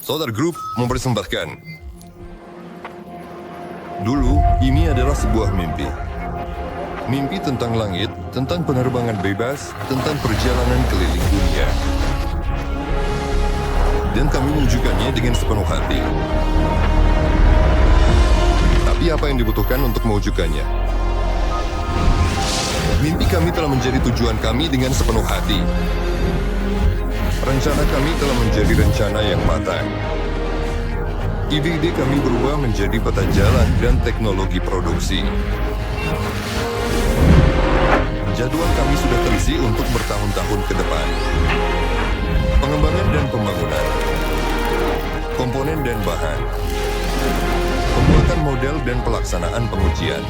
Solar Group mempersembahkan. Dulu, ini adalah sebuah mimpi. Mimpi tentang langit, tentang penerbangan bebas, tentang perjalanan keliling dunia. Dan kami mewujudkannya dengan sepenuh hati. Tapi apa yang dibutuhkan untuk mewujudkannya? Mimpi kami telah menjadi tujuan kami dengan sepenuh hati. Rencana kami telah menjadi rencana yang matang. Ide-ide kami berubah menjadi peta jalan dan teknologi produksi. Jadwal kami sudah terisi untuk bertahun-tahun ke depan. Pengembangan dan pembangunan, komponen dan bahan, pembuatan model dan pelaksanaan pengujian.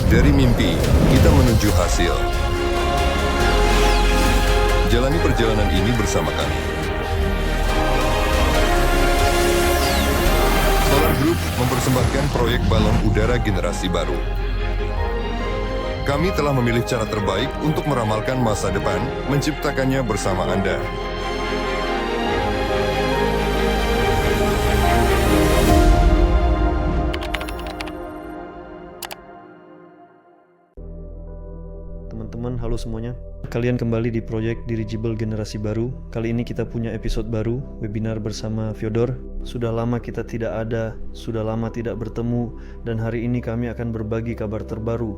Dari mimpi, kita menuju hasil. Jalani perjalanan ini bersama kami. Solar Group mempersembahkan proyek balon udara generasi baru. Kami telah memilih cara terbaik untuk meramalkan masa depan, menciptakannya bersama Anda. Teman-teman, halo semuanya. Kalian kembali di proyek Dirigible Generasi Baru. Kali ini kita punya episode baru, webinar bersama Fyodor. Sudah lama kita tidak ada, sudah lama tidak bertemu, dan hari ini kami akan berbagi kabar terbaru.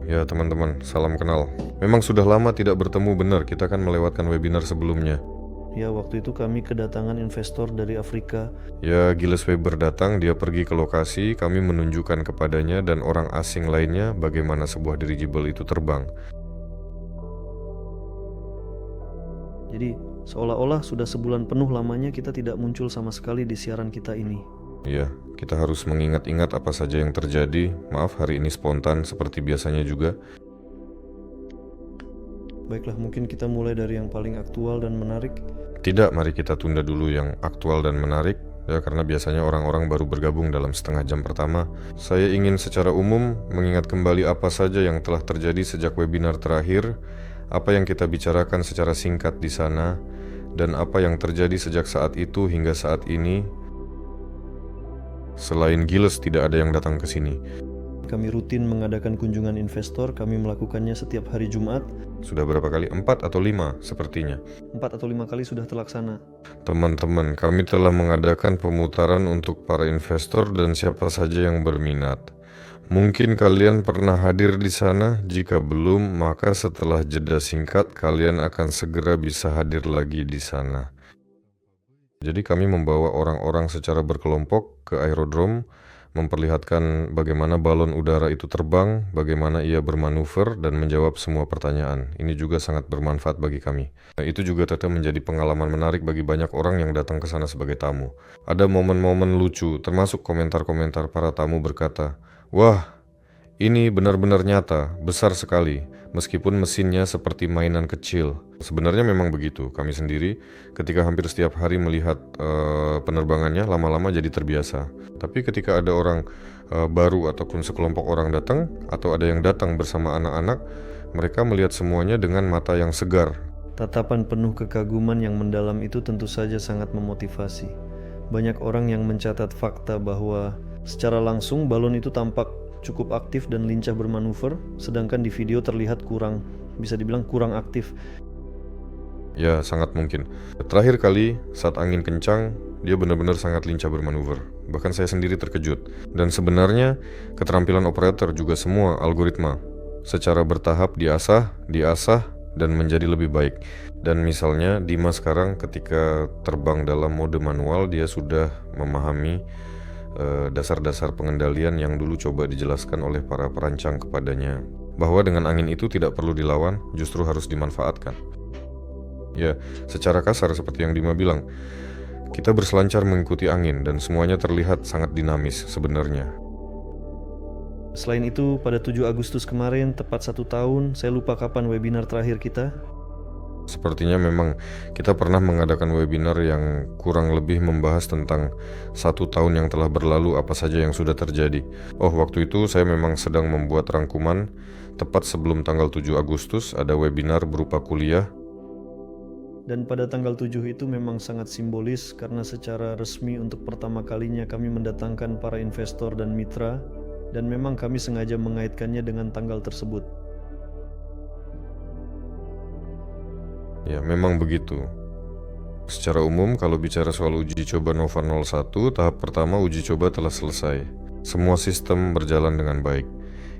Ya teman-teman, salam kenal. Memang sudah lama tidak bertemu, benar, kita kan melewatkan webinar sebelumnya. Ya, waktu itu kami kedatangan investor dari Afrika. Ya, Gilles Weber datang, dia pergi ke lokasi, kami menunjukkan kepadanya dan orang asing lainnya bagaimana sebuah dirigible itu terbang. Jadi, seolah-olah sudah sebulan penuh lamanya kita tidak muncul sama sekali di siaran kita ini. Ya, kita harus mengingat-ingat apa saja yang terjadi. Maaf, hari ini spontan seperti biasanya juga. Baiklah, mungkin kita mulai dari yang paling aktual dan menarik. Tidak, mari kita tunda dulu yang aktual dan menarik. Ya, karena biasanya orang-orang baru bergabung dalam setengah jam pertama. Saya ingin secara umum mengingat kembali apa saja yang telah terjadi sejak webinar terakhir, apa yang kita bicarakan secara singkat di sana, dan apa yang terjadi sejak saat itu hingga saat ini. Selain Gilles, tidak ada yang datang ke sini. Kami rutin mengadakan kunjungan investor, kami melakukannya setiap hari Jumat. Sudah berapa kali? 4 atau 5 sepertinya. 4 atau 5 kali sudah terlaksana. Teman-teman, kami telah mengadakan pemutaran untuk para investor dan siapa saja yang berminat. Mungkin kalian pernah hadir di sana, jika belum, maka setelah jeda singkat kalian akan segera bisa hadir lagi di sana. Jadi kami membawa orang-orang secara berkelompok ke aerodrom, memperlihatkan bagaimana balon udara itu terbang, bagaimana ia bermanuver, dan menjawab semua pertanyaan. Ini juga sangat bermanfaat bagi kami. Itu juga tetap menjadi pengalaman menarik bagi banyak orang yang datang ke sana sebagai tamu. Ada momen-momen lucu, termasuk komentar-komentar para tamu berkata, "Wah, ini benar-benar nyata, besar sekali, meskipun mesinnya seperti mainan kecil." Sebenarnya memang begitu, kami sendiri ketika hampir setiap hari melihat penerbangannya, lama-lama jadi terbiasa. Tapi ketika ada orang baru ataupun sekelompok orang datang, atau ada yang datang bersama anak-anak, mereka melihat semuanya dengan mata yang segar. Tatapan penuh kekaguman yang mendalam itu tentu saja sangat memotivasi. Banyak orang yang mencatat fakta bahwa secara langsung balon itu tampak cukup aktif dan lincah bermanuver, sedangkan di video terlihat bisa dibilang kurang aktif. Ya, sangat mungkin. Terakhir kali saat angin kencang, dia benar-benar sangat lincah bermanuver. Bahkan saya sendiri terkejut. Dan sebenarnya keterampilan operator juga semua algoritma secara bertahap diasah, dan menjadi lebih baik. Dan misalnya Dimas sekarang ketika terbang dalam mode manual, dia sudah memahami dasar-dasar pengendalian yang dulu coba dijelaskan oleh para perancang kepadanya, bahwa dengan angin itu tidak perlu dilawan, justru harus dimanfaatkan. Ya, secara kasar seperti yang Dima bilang, kita berselancar mengikuti angin dan semuanya terlihat sangat dinamis sebenarnya. Selain itu, pada 7 Agustus kemarin, tepat 1 tahun, saya lupa kapan webinar terakhir kita. Sepertinya memang kita pernah mengadakan webinar yang kurang lebih membahas tentang 1 tahun yang telah berlalu, apa saja yang sudah terjadi. Oh, waktu itu saya memang sedang membuat rangkuman. Tepat sebelum tanggal 7 Agustus ada webinar berupa kuliah. Dan pada tanggal 7 itu memang sangat simbolis karena secara resmi untuk pertama kalinya kami mendatangkan para investor dan mitra, dan memang kami sengaja mengaitkannya dengan tanggal tersebut. Ya, memang begitu. Secara umum, kalau bicara soal uji coba Nova 01, tahap pertama uji coba telah selesai. Semua sistem berjalan dengan baik.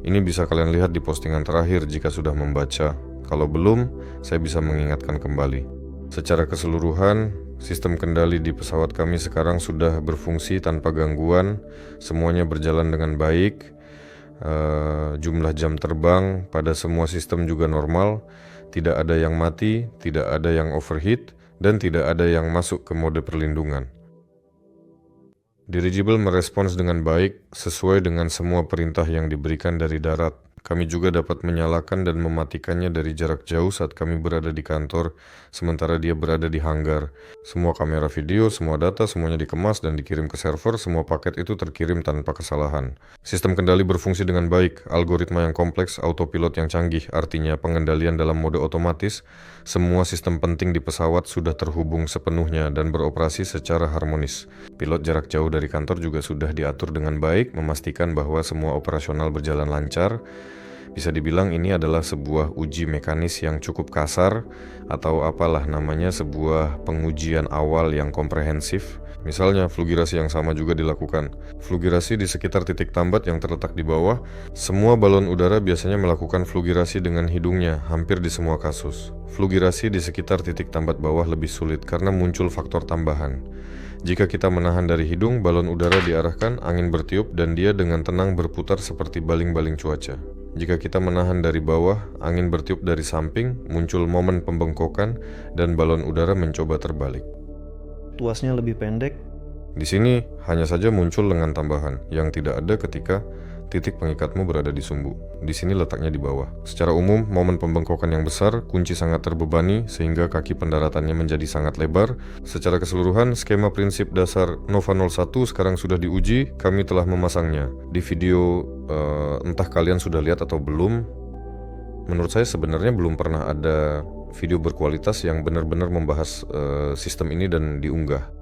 Ini bisa kalian lihat di postingan terakhir jika sudah membaca. Kalau belum, saya bisa mengingatkan kembali. Secara keseluruhan, sistem kendali di pesawat kami sekarang sudah berfungsi tanpa gangguan. Semuanya berjalan dengan baik. Jumlah jam terbang pada semua sistem juga normal. Tidak ada yang mati, tidak ada yang overheat, dan tidak ada yang masuk ke mode perlindungan. Dirigible merespons dengan baik sesuai dengan semua perintah yang diberikan dari darat. Kami juga dapat menyalakan dan mematikannya dari jarak jauh saat kami berada di kantor, sementara dia berada di hanggar. Semua kamera video, semua data, semuanya dikemas dan dikirim ke server, semua paket itu terkirim tanpa kesalahan. Sistem kendali berfungsi dengan baik, algoritma yang kompleks, autopilot yang canggih, artinya pengendalian dalam mode otomatis. Semua sistem penting di pesawat sudah terhubung sepenuhnya dan beroperasi secara harmonis. Pilot jarak jauh dari kantor juga sudah diatur dengan baik, memastikan bahwa semua operasional berjalan lancar. Bisa dibilang ini adalah sebuah uji mekanis yang cukup kasar, atau apalah namanya, sebuah pengujian awal yang komprehensif. Misalnya, flugirasi yang sama juga dilakukan. Flugirasi di sekitar titik tambat yang terletak di bawah. Semua balon udara biasanya melakukan flugirasi dengan hidungnya, hampir di semua kasus. Flugirasi di sekitar titik tambat bawah lebih sulit karena muncul faktor tambahan. Jika kita menahan dari hidung, balon udara diarahkan, angin bertiup, dan dia dengan tenang berputar seperti baling-baling cuaca. Jika kita menahan dari bawah, angin bertiup dari samping, muncul momen pembengkokan, dan balon udara mencoba terbalik. Tuasnya lebih pendek. Di sini hanya saja muncul lengan tambahan yang tidak ada ketika titik pengikatmu berada di sumbu. Di sini letaknya di bawah. Secara umum, momen pembengkokan yang besar, kunci sangat terbebani sehingga kaki pendaratannya menjadi sangat lebar. Secara keseluruhan, skema prinsip dasar Nova 01 sekarang sudah diuji, kami telah memasangnya. Di video, entah kalian sudah lihat atau belum, menurut saya sebenarnya belum pernah ada video berkualitas yang benar-benar membahas sistem ini dan diunggah.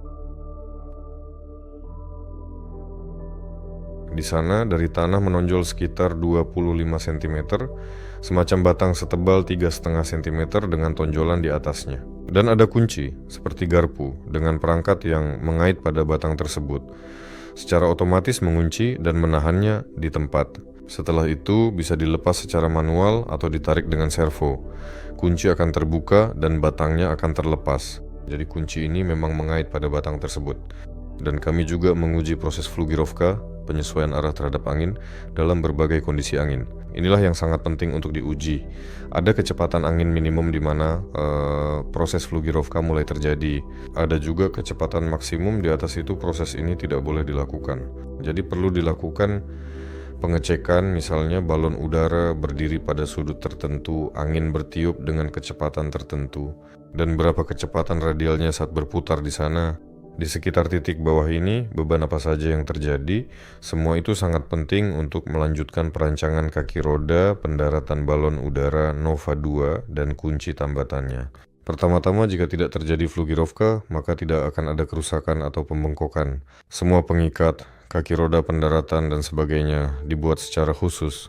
Di sana dari tanah menonjol sekitar 25 cm, semacam batang setebal 3,5 cm dengan tonjolan di atasnya. Dan ada kunci, seperti garpu, dengan perangkat yang mengait pada batang tersebut. Secara otomatis mengunci dan menahannya di tempat. Setelah itu bisa dilepas secara manual atau ditarik dengan servo. Kunci akan terbuka dan batangnya akan terlepas. Jadi kunci ini memang mengait pada batang tersebut. Dan kami juga menguji proses flugirovka, penyesuaian arah terhadap angin dalam berbagai kondisi angin. Inilah yang sangat penting untuk diuji. Ada kecepatan angin minimum di mana proses flugirovka mulai terjadi. Ada juga kecepatan maksimum, di atas itu proses ini tidak boleh dilakukan. Jadi perlu dilakukan pengecekan, misalnya balon udara berdiri pada sudut tertentu, angin bertiup dengan kecepatan tertentu, dan berapa kecepatan radialnya saat berputar di sana. Di sekitar titik bawah ini, beban apa saja yang terjadi, semua itu sangat penting untuk melanjutkan perancangan kaki roda, pendaratan balon udara Nova 2, dan kunci tambatannya. Pertama-tama, jika tidak terjadi flugirovka, maka tidak akan ada kerusakan atau pembengkokan. Semua pengikat, kaki roda pendaratan, dan sebagainya dibuat secara khusus.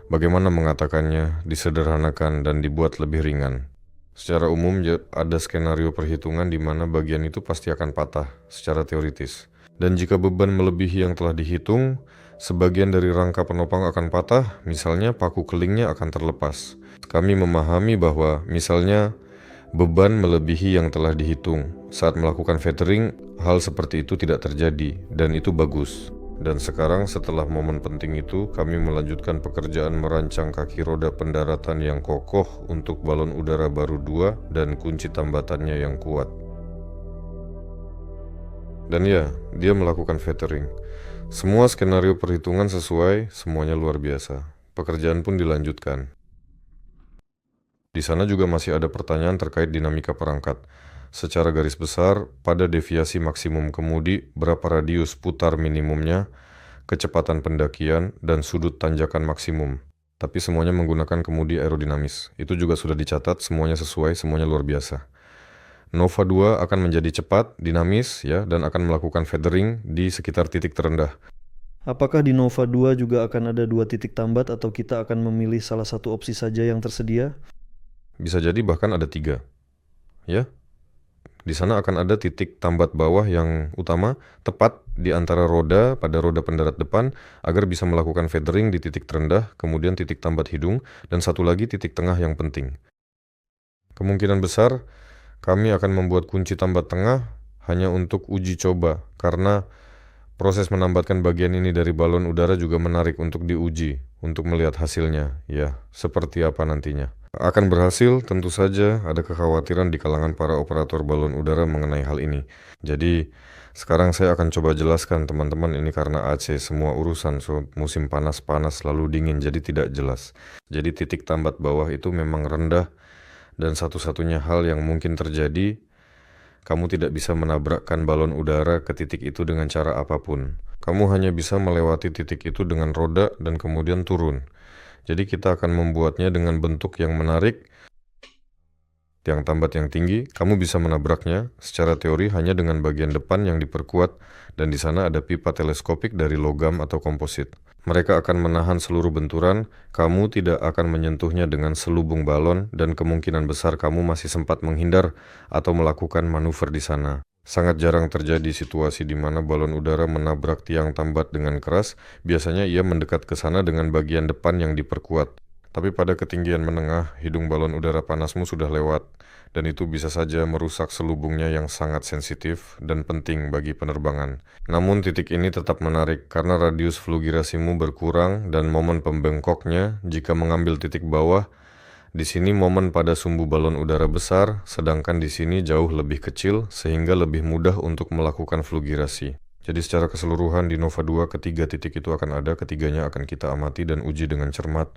Bagaimana mengatakannya, disederhanakan dan dibuat lebih ringan. Secara umum ada skenario perhitungan di mana bagian itu pasti akan patah secara teoritis. Dan jika beban melebihi yang telah dihitung, sebagian dari rangka penopang akan patah, misalnya paku kelingnya akan terlepas. Kami memahami bahwa misalnya beban melebihi yang telah dihitung. Saat melakukan feathering, hal seperti itu tidak terjadi dan itu bagus. Dan sekarang setelah momen penting itu, kami melanjutkan pekerjaan merancang kaki roda pendaratan yang kokoh untuk balon udara baru 2 dan kunci tambatannya yang kuat. Dan ya, dia melakukan feathering. Semua skenario perhitungan sesuai, semuanya luar biasa. Pekerjaan pun dilanjutkan. Di sana juga masih ada pertanyaan terkait dinamika perangkat. Secara garis besar, pada deviasi maksimum kemudi, berapa radius putar minimumnya, kecepatan pendakian, dan sudut tanjakan maksimum. Tapi semuanya menggunakan kemudi aerodinamis. Itu juga sudah dicatat, semuanya sesuai, semuanya luar biasa. Nova 2 akan menjadi cepat, dinamis, ya, dan akan melakukan feathering di sekitar titik terendah. Apakah di Nova 2 juga akan ada 2 titik tambat atau kita akan memilih salah satu opsi saja yang tersedia? Bisa jadi bahkan ada 3, ya. Di sana akan ada titik tambat bawah yang utama, tepat di antara roda pada roda pendarat depan, agar bisa melakukan feathering di titik terendah, kemudian titik tambat hidung, dan satu lagi titik tengah yang penting. Kemungkinan besar, kami akan membuat kunci tambat tengah hanya untuk uji coba, karena proses menambatkan bagian ini dari balon udara juga menarik untuk diuji, untuk melihat hasilnya, ya, seperti apa nantinya. Akan berhasil, tentu saja ada kekhawatiran di kalangan para operator balon udara mengenai hal ini. Jadi, sekarang saya akan coba jelaskan teman-teman, ini karena Aceh semua urusan musim panas-panas lalu dingin, jadi tidak jelas. Jadi titik tambat bawah itu memang rendah, dan satu-satunya hal yang mungkin terjadi, kamu tidak bisa menabrakkan balon udara ke titik itu dengan cara apapun. Kamu hanya bisa melewati titik itu dengan roda dan kemudian turun. Jadi kita akan membuatnya dengan bentuk yang menarik, tiang tambat yang tinggi. Kamu bisa menabraknya secara teori hanya dengan bagian depan yang diperkuat, dan di sana ada pipa teleskopik dari logam atau komposit. Mereka akan menahan seluruh benturan, kamu tidak akan menyentuhnya dengan selubung balon, dan kemungkinan besar kamu masih sempat menghindar atau melakukan manuver di sana. Sangat jarang terjadi situasi di mana balon udara menabrak tiang tambat dengan keras, biasanya ia mendekat ke sana dengan bagian depan yang diperkuat. Tapi pada ketinggian menengah, hidung balon udara panasmu sudah lewat, dan itu bisa saja merusak selubungnya yang sangat sensitif dan penting bagi penerbangan. Namun titik ini tetap menarik karena radius flugirasimu berkurang dan momen pembengkoknya jika mengambil titik bawah. Di sini momen pada sumbu balon udara besar, sedangkan di sini jauh lebih kecil sehingga lebih mudah untuk melakukan flugirasi. Jadi secara keseluruhan di Nova 2 ketiga titik itu akan ada, ketiganya akan kita amati dan uji dengan cermat.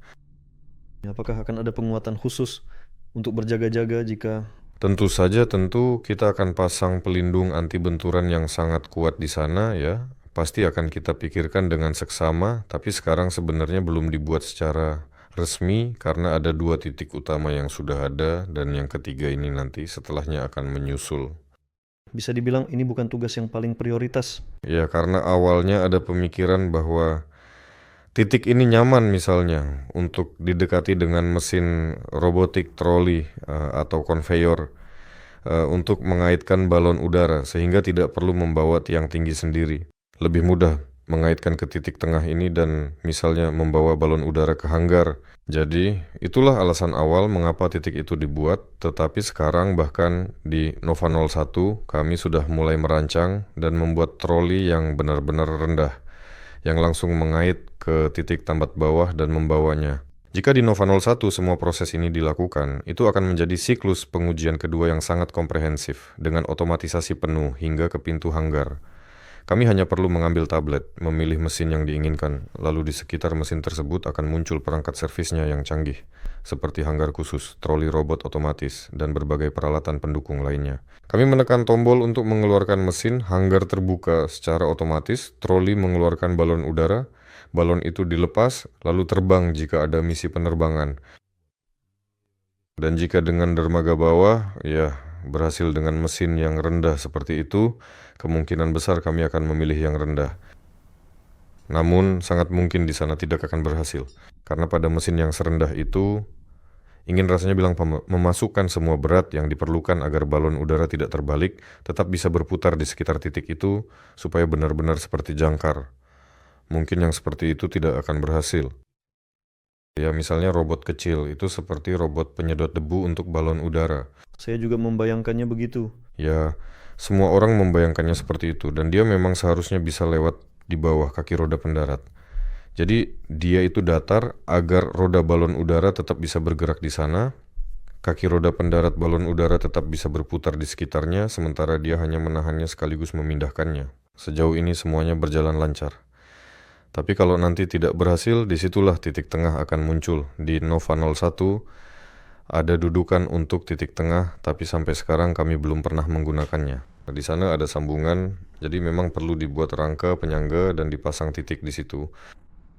Apakah akan ada penguatan khusus untuk berjaga-jaga jika... Tentu saja, kita akan pasang pelindung anti benturan yang sangat kuat di sana, ya. Pasti akan kita pikirkan dengan seksama, tapi sekarang sebenarnya belum dibuat secara resmi karena ada 2 titik utama yang sudah ada, dan yang ketiga ini nanti setelahnya akan menyusul. Bisa dibilang ini bukan tugas yang paling prioritas. Ya, karena awalnya ada pemikiran bahwa titik ini nyaman misalnya untuk didekati dengan mesin robotik troli atau konveyor untuk mengaitkan balon udara sehingga tidak perlu membawa tiang tinggi sendiri. Lebih mudah mengaitkan ke titik tengah ini dan misalnya membawa balon udara ke hanggar. Jadi itulah alasan awal mengapa titik itu dibuat, tetapi sekarang bahkan di Nova 01 kami sudah mulai merancang dan membuat troli yang benar-benar rendah, yang langsung mengait ke titik tambat bawah dan membawanya. Jika di Nova 01 semua proses ini dilakukan, itu akan menjadi siklus pengujian kedua yang sangat komprehensif dengan otomatisasi penuh hingga ke pintu hanggar. Kami hanya perlu mengambil tablet, memilih mesin yang diinginkan, lalu di sekitar mesin tersebut akan muncul perangkat servisnya yang canggih, seperti hanggar khusus, troli robot otomatis, dan berbagai peralatan pendukung lainnya. Kami menekan tombol untuk mengeluarkan mesin, hanggar terbuka secara otomatis, troli mengeluarkan balon udara, balon itu dilepas, lalu terbang jika ada misi penerbangan. Dan jika dengan dermaga bawah, ya berhasil dengan mesin yang rendah seperti itu, kemungkinan besar kami akan memilih yang rendah. Namun sangat mungkin di sana tidak akan berhasil, karena pada mesin yang serendah itu, ingin rasanya bilang memasukkan semua berat yang diperlukan agar balon udara tidak terbalik, tetap bisa berputar di sekitar titik itu, supaya benar-benar seperti jangkar. Mungkin yang seperti itu tidak akan berhasil. Ya misalnya robot kecil, itu seperti robot penyedot debu untuk balon udara. Saya juga membayangkannya begitu. Ya, semua orang membayangkannya seperti itu, dan dia memang seharusnya bisa lewat di bawah kaki roda pendarat. Jadi dia itu datar agar roda balon udara tetap bisa bergerak di sana, kaki roda pendarat balon udara tetap bisa berputar di sekitarnya, sementara dia hanya menahannya sekaligus memindahkannya. Sejauh ini semuanya berjalan lancar. Tapi kalau nanti tidak berhasil, disitulah titik tengah akan muncul. Di Nova 01 ada dudukan untuk titik tengah, tapi sampai sekarang kami belum pernah menggunakannya. Di sana ada sambungan, jadi memang perlu dibuat rangka penyangga dan dipasang titik di situ.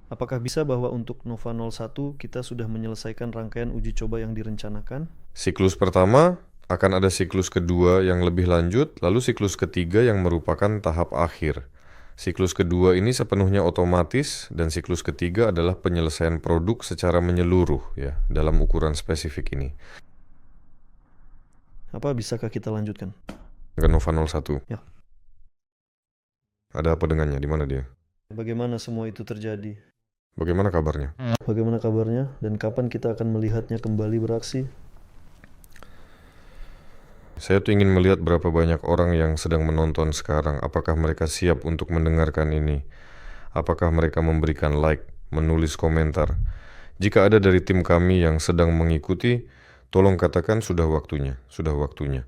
Apakah bisa bahwa untuk Nova 01 kita sudah menyelesaikan rangkaian uji coba yang direncanakan? Siklus pertama Akan ada siklus kedua yang lebih lanjut, lalu siklus ketiga yang merupakan tahap akhir. Siklus kedua ini sepenuhnya otomatis, dan siklus ketiga adalah penyelesaian produk secara menyeluruh ya, dalam ukuran spesifik ini. Apa bisakah kita lanjutkan? Ganova 01. Ya. Ada apa dengannya? Di mana dia? Bagaimana semua itu terjadi? Bagaimana kabarnya? Bagaimana kabarnya? Dan kapan kita akan melihatnya kembali beraksi? Saya tuh ingin melihat berapa banyak orang yang sedang menonton sekarang. Apakah mereka siap untuk mendengarkan ini? Apakah mereka memberikan like, menulis komentar? Jika ada dari tim kami yang sedang mengikuti, tolong katakan sudah waktunya, sudah waktunya.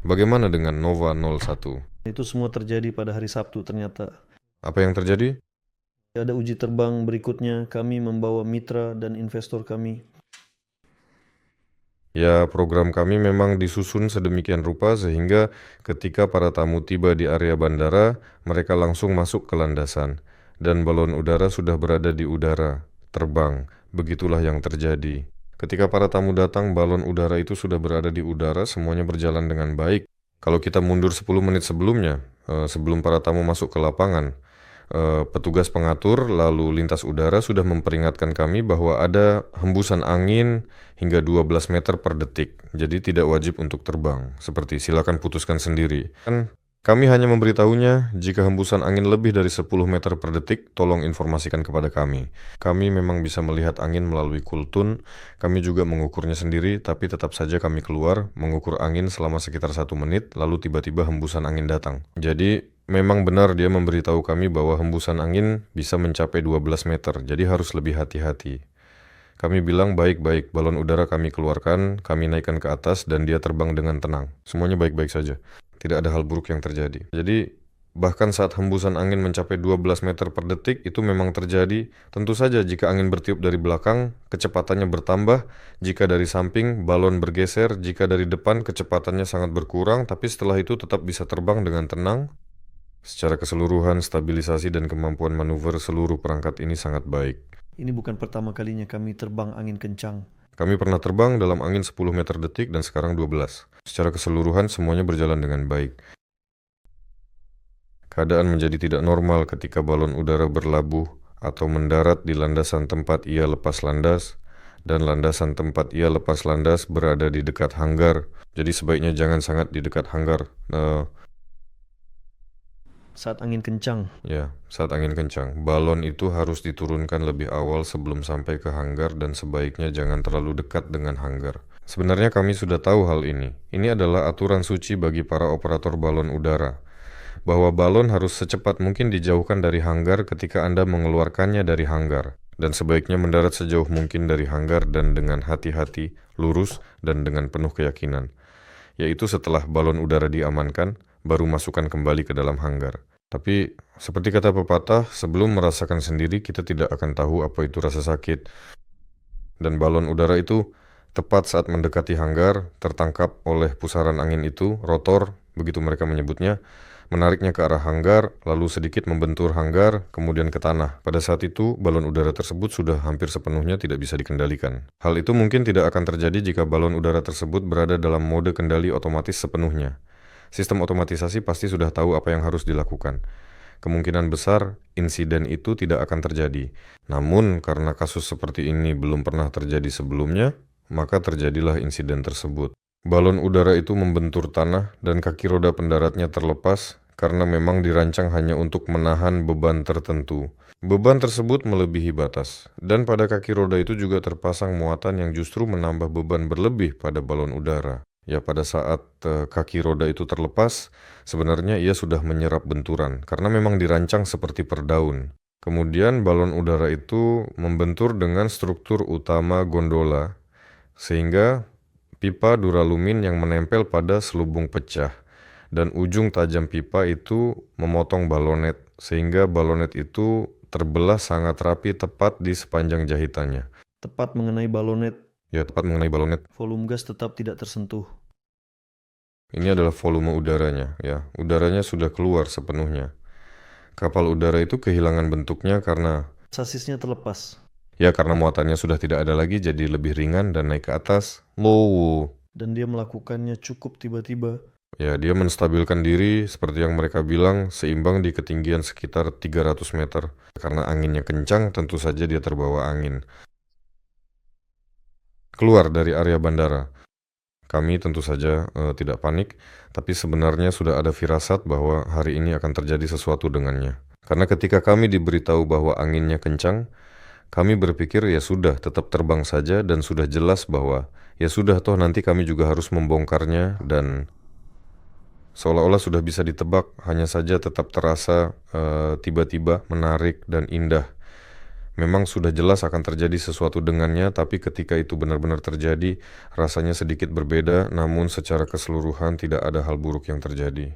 Bagaimana dengan Nova 01? Itu semua terjadi pada hari Sabtu ternyata. Apa yang terjadi? Ada uji terbang berikutnya, kami membawa mitra dan investor kami. Ya, program kami memang disusun sedemikian rupa sehingga ketika para tamu tiba di area bandara, mereka langsung masuk ke landasan. Dan balon udara sudah berada di udara, terbang. Begitulah yang terjadi. Ketika para tamu datang, balon udara itu sudah berada di udara, semuanya berjalan dengan baik. Kalau kita mundur 10 menit sebelumnya, sebelum para tamu masuk ke lapangan, petugas pengatur lalu lintas udara sudah memperingatkan kami bahwa ada hembusan angin hingga 12 meter per detik. Jadi tidak wajib untuk terbang. Seperti silakan putuskan sendiri. Kami hanya memberitahunya jika hembusan angin lebih dari 10 meter per detik, tolong informasikan kepada kami. Kami memang bisa melihat angin melalui kultun. Kami juga mengukurnya sendiri, tapi tetap saja kami keluar mengukur angin selama sekitar 1 menit, lalu tiba-tiba hembusan angin datang. Jadi memang benar dia memberitahu kami bahwa hembusan angin bisa mencapai 12 meter, jadi harus lebih hati-hati. Kami bilang baik-baik, balon udara kami keluarkan, kami naikkan ke atas dan dia terbang dengan tenang. Semuanya baik-baik saja, tidak ada hal buruk yang terjadi. Jadi bahkan saat hembusan angin mencapai 12 meter per detik itu memang terjadi. Tentu saja jika angin bertiup dari belakang, kecepatannya bertambah. Jika dari samping, balon bergeser. Jika dari depan, kecepatannya sangat berkurang, tapi setelah itu tetap bisa terbang dengan tenang. Secara keseluruhan, stabilisasi dan kemampuan manuver seluruh perangkat ini sangat baik. Ini bukan pertama kalinya kami terbang angin kencang. Kami pernah terbang dalam angin 10 meter detik dan sekarang 12. Secara keseluruhan semuanya berjalan dengan baik. Keadaan menjadi tidak normal ketika balon udara berlabuh atau mendarat di landasan tempat ia lepas landas, dan landasan tempat ia lepas landas berada di dekat hanggar. Jadi sebaiknya jangan sangat di dekat hanggar. Saat angin kencang, Ya, saat angin kencang, balon itu harus diturunkan lebih awal sebelum sampai ke hanggar dan sebaiknya jangan terlalu dekat dengan hanggar. Sebenarnya kami sudah tahu hal ini. Ini adalah aturan suci bagi para operator balon udara, bahwa balon harus secepat mungkin dijauhkan dari hanggar ketika Anda mengeluarkannya dari hanggar, dan sebaiknya mendarat sejauh mungkin dari hanggar dan dengan hati-hati, lurus, dan dengan penuh keyakinan. Yaitu setelah balon udara diamankan, baru masukkan kembali ke dalam hanggar. Tapi seperti kata pepatah, sebelum merasakan sendiri kita tidak akan tahu apa itu rasa sakit. Dan balon udara itu tepat saat mendekati hanggar, tertangkap oleh pusaran angin itu, rotor, begitu mereka menyebutnya, menariknya ke arah hanggar, lalu sedikit membentur hanggar, kemudian ke tanah. Pada saat itu, balon udara tersebut sudah hampir sepenuhnya tidak bisa dikendalikan. Hal itu mungkin tidak akan terjadi jika balon udara tersebut berada dalam mode kendali otomatis sepenuhnya. Sistem otomatisasi pasti sudah tahu apa yang harus dilakukan. Kemungkinan besar insiden itu tidak akan terjadi. Namun karena kasus seperti ini belum pernah terjadi sebelumnya, maka terjadilah insiden tersebut. Balon udara itu membentur tanah dan kaki roda pendaratnya terlepas karena memang dirancang hanya untuk menahan beban tertentu. Beban tersebut melebihi batas, dan pada kaki roda itu juga terpasang muatan yang justru menambah beban berlebih pada balon udara. Ya, pada saat kaki roda itu terlepas, sebenarnya ia sudah menyerap benturan, karena memang dirancang seperti per daun. Kemudian balon udara itu membentur dengan struktur utama gondola, sehingga pipa duralumin yang menempel pada selubung pecah, dan ujung tajam pipa itu memotong balonet, sehingga balonet itu terbelah sangat rapi tepat di sepanjang jahitannya. tepat mengenai balonet, Ya, tepat mengenai balonet. volume gas tetap tidak tersentuh. Ini adalah volume udaranya, ya. Udaranya sudah keluar sepenuhnya. Kapal udara itu kehilangan bentuknya karena Sasisnya terlepas, karena muatannya sudah tidak ada lagi, jadi lebih ringan dan naik ke atas. Wow. dan dia melakukannya cukup tiba-tiba. Ya, dia menstabilkan diri seperti yang mereka bilang, seimbang di ketinggian sekitar 300 meter. Karena anginnya kencang, tentu saja dia terbawa angin. Keluar dari area bandara. Kami tentu saja tidak panik, tapi sebenarnya sudah ada firasat bahwa hari ini akan terjadi sesuatu dengannya. Karena ketika kami diberitahu bahwa anginnya kencang, kami berpikir ya sudah, tetap terbang saja, dan sudah jelas bahwa ya sudah, toh nanti kami juga harus membongkarnya, dan seolah-olah sudah bisa ditebak, hanya saja tetap terasa tiba-tiba menarik dan indah. Memang sudah jelas akan terjadi sesuatu dengannya, tapi ketika itu benar-benar terjadi, rasanya sedikit berbeda, namun secara keseluruhan tidak ada hal buruk yang terjadi.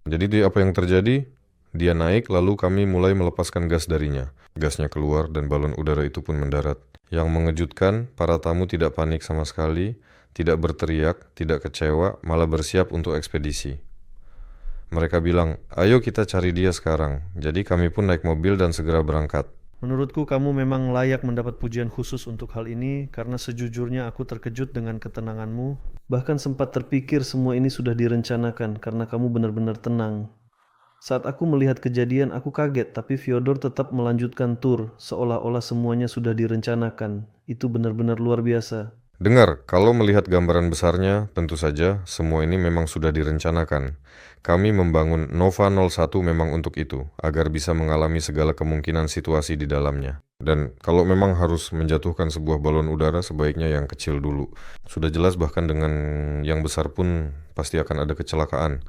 Jadi apa yang terjadi? Dia naik, lalu kami mulai melepaskan gas darinya. Gasnya keluar dan balon udara itu pun mendarat. Yang mengejutkan, para tamu tidak panik sama sekali, tidak berteriak, tidak kecewa, malah bersiap untuk ekspedisi. Mereka bilang, ayo kita cari dia sekarang. Jadi kami pun naik mobil dan segera berangkat. Menurutku kamu memang layak mendapat pujian khusus untuk hal ini, karena sejujurnya aku terkejut dengan ketenanganmu. Bahkan sempat terpikir semua ini sudah direncanakan karena kamu benar-benar tenang. Saat aku melihat kejadian, aku kaget, tapi Fyodor tetap melanjutkan tur, seolah-olah semuanya sudah direncanakan. Itu benar-benar luar biasa. Dengar, kalau melihat gambaran besarnya, tentu saja semua ini memang sudah direncanakan. Kami membangun Nova 01 memang untuk itu, agar bisa mengalami segala kemungkinan situasi di dalamnya. Dan kalau memang harus menjatuhkan sebuah balon udara, sebaiknya yang kecil dulu. Sudah jelas bahkan dengan yang besar pun pasti akan ada kecelakaan.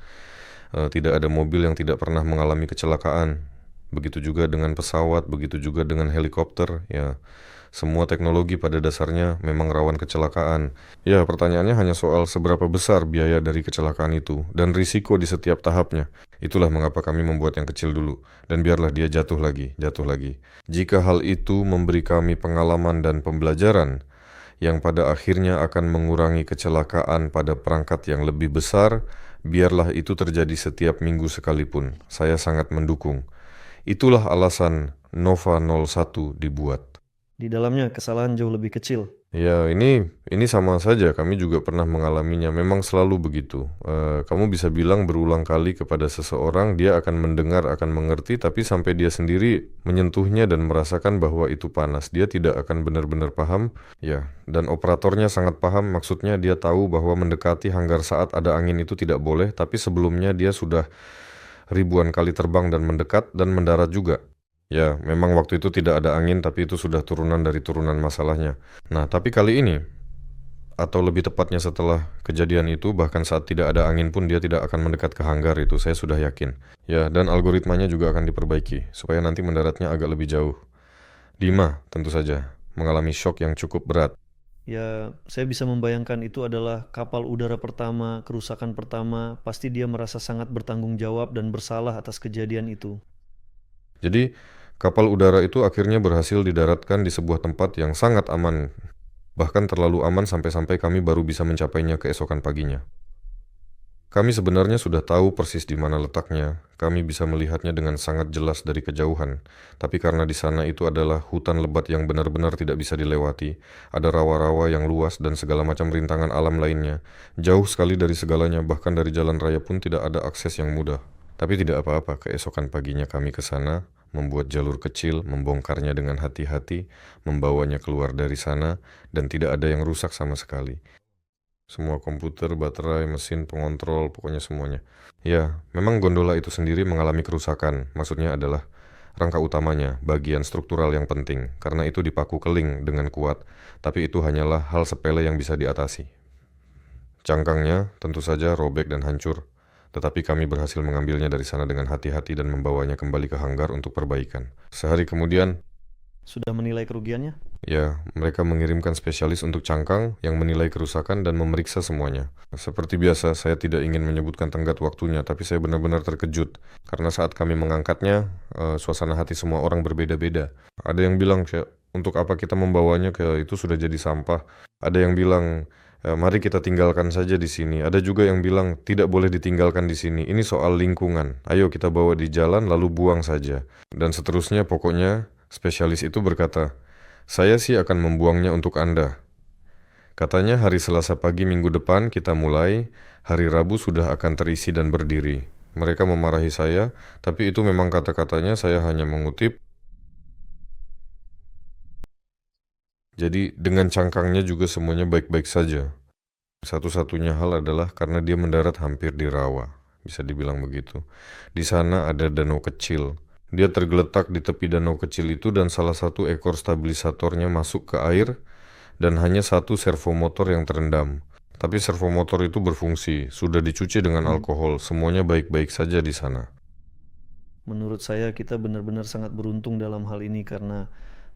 Tidak ada mobil yang tidak pernah mengalami kecelakaan. Begitu juga dengan pesawat, begitu juga dengan helikopter, ya. Semua teknologi pada dasarnya memang rawan kecelakaan. Ya, pertanyaannya hanya soal seberapa besar biaya dari kecelakaan itu dan risiko di setiap tahapnya. Itulah mengapa kami membuat yang kecil dulu. Dan biarlah dia jatuh lagi, jatuh lagi. Jika hal itu memberi kami pengalaman dan pembelajaran yang pada akhirnya akan mengurangi kecelakaan pada perangkat yang lebih besar, biarlah itu terjadi setiap minggu sekalipun. Saya sangat mendukung. Itulah alasan Nova 01 dibuat. Di dalamnya kesalahan jauh lebih kecil. Ya, ini sama saja. Kami juga pernah mengalaminya. Memang selalu begitu. Kamu bisa bilang berulang kali kepada seseorang, dia akan mendengar, akan mengerti, tapi sampai dia sendiri menyentuhnya dan merasakan bahwa itu panas, dia tidak akan benar-benar paham. Ya, dan operatornya sangat paham. Maksudnya dia tahu bahwa mendekati hanggar saat ada angin itu tidak boleh, tapi sebelumnya dia sudah ribuan kali terbang dan mendekat dan mendarat juga. Ya, memang waktu itu tidak ada angin, tapi itu sudah turunan dari turunan masalahnya. Nah, tapi kali ini, atau lebih tepatnya setelah kejadian itu, bahkan saat tidak ada angin pun dia tidak akan mendekat ke hanggar itu, saya sudah yakin. Ya, dan algoritmanya juga akan diperbaiki, supaya nanti mendaratnya agak lebih jauh. Dima, tentu saja, mengalami shock yang cukup berat. Ya, saya bisa membayangkan itu adalah kapal udara pertama, kerusakan pertama. Pasti dia merasa sangat bertanggung jawab dan bersalah atas kejadian itu. Jadi, kapal udara itu akhirnya berhasil didaratkan di sebuah tempat yang sangat aman. Bahkan terlalu aman sampai-sampai kami baru bisa mencapainya keesokan paginya. Kami sebenarnya sudah tahu persis di mana letaknya. Kami bisa melihatnya dengan sangat jelas dari kejauhan. Tapi karena di sana itu adalah hutan lebat yang benar-benar tidak bisa dilewati, ada rawa-rawa yang luas dan segala macam rintangan alam lainnya. Jauh sekali dari segalanya, bahkan dari jalan raya pun tidak ada akses yang mudah. Tapi tidak apa-apa, keesokan paginya kami ke sana, membuat jalur kecil, membongkarnya dengan hati-hati, membawanya keluar dari sana, dan tidak ada yang rusak sama sekali. Semua komputer, baterai, mesin, pengontrol, pokoknya semuanya. Ya, memang gondola itu sendiri mengalami kerusakan, maksudnya adalah rangka utamanya, bagian struktural yang penting, karena itu dipaku keling dengan kuat, tapi itu hanyalah hal sepele yang bisa diatasi. Cangkangnya tentu saja robek dan hancur. Tetapi kami berhasil mengambilnya dari sana dengan hati-hati dan membawanya kembali ke hanggar untuk perbaikan. Sehari kemudian, Sudah menilai kerugiannya? ya, mereka mengirimkan spesialis untuk cangkang yang menilai kerusakan dan memeriksa semuanya. Seperti biasa, saya tidak ingin menyebutkan tenggat waktunya, tapi saya benar-benar terkejut. Karena saat kami mengangkatnya, suasana hati semua orang berbeda-beda. Ada yang bilang, untuk apa kita membawanya, itu sudah jadi sampah. Ada yang bilang, Mari kita tinggalkan saja di sini. Ada juga yang bilang tidak boleh ditinggalkan di sini. Ini soal lingkungan. Ayo kita bawa di jalan lalu buang saja. Dan seterusnya pokoknya spesialis itu berkata, saya sih akan membuangnya untuk Anda. Katanya hari Selasa pagi minggu depan kita mulai, hari Rabu sudah akan terisi dan berdiri. Mereka memarahi saya, tapi itu memang kata-katanya, saya hanya mengutip. Jadi dengan cangkangnya juga semuanya baik-baik saja. Satu-satunya hal adalah karena dia mendarat hampir di rawa, bisa dibilang begitu. Di sana ada danau kecil. Dia tergeletak di tepi danau kecil itu dan salah satu ekor stabilisatornya masuk ke air dan hanya satu servomotor yang terendam. Tapi servomotor itu berfungsi, sudah dicuci dengan alkohol, semuanya baik-baik saja di sana. Menurut saya kita benar-benar sangat beruntung dalam hal ini karena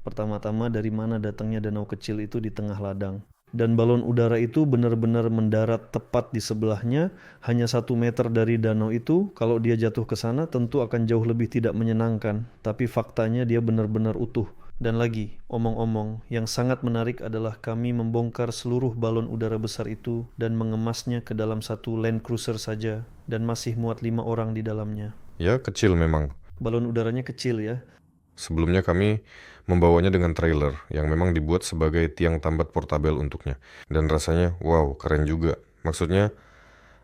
pertama-tama dari mana datangnya danau kecil itu di tengah ladang. Dan balon udara itu benar-benar mendarat tepat di sebelahnya, hanya 1 meter dari danau itu. Kalau dia jatuh ke sana tentu akan jauh lebih tidak menyenangkan. Tapi faktanya dia benar-benar utuh. Dan lagi, omong-omong, yang sangat menarik adalah kami membongkar seluruh balon udara besar itu dan mengemasnya ke dalam satu Land Cruiser saja dan masih muat 5 orang di dalamnya. Ya, kecil memang. Balon udaranya kecil ya. Sebelumnya kami membawanya dengan trailer yang memang dibuat sebagai tiang tambat portabel untuknya. Dan rasanya, wow, keren juga. Maksudnya,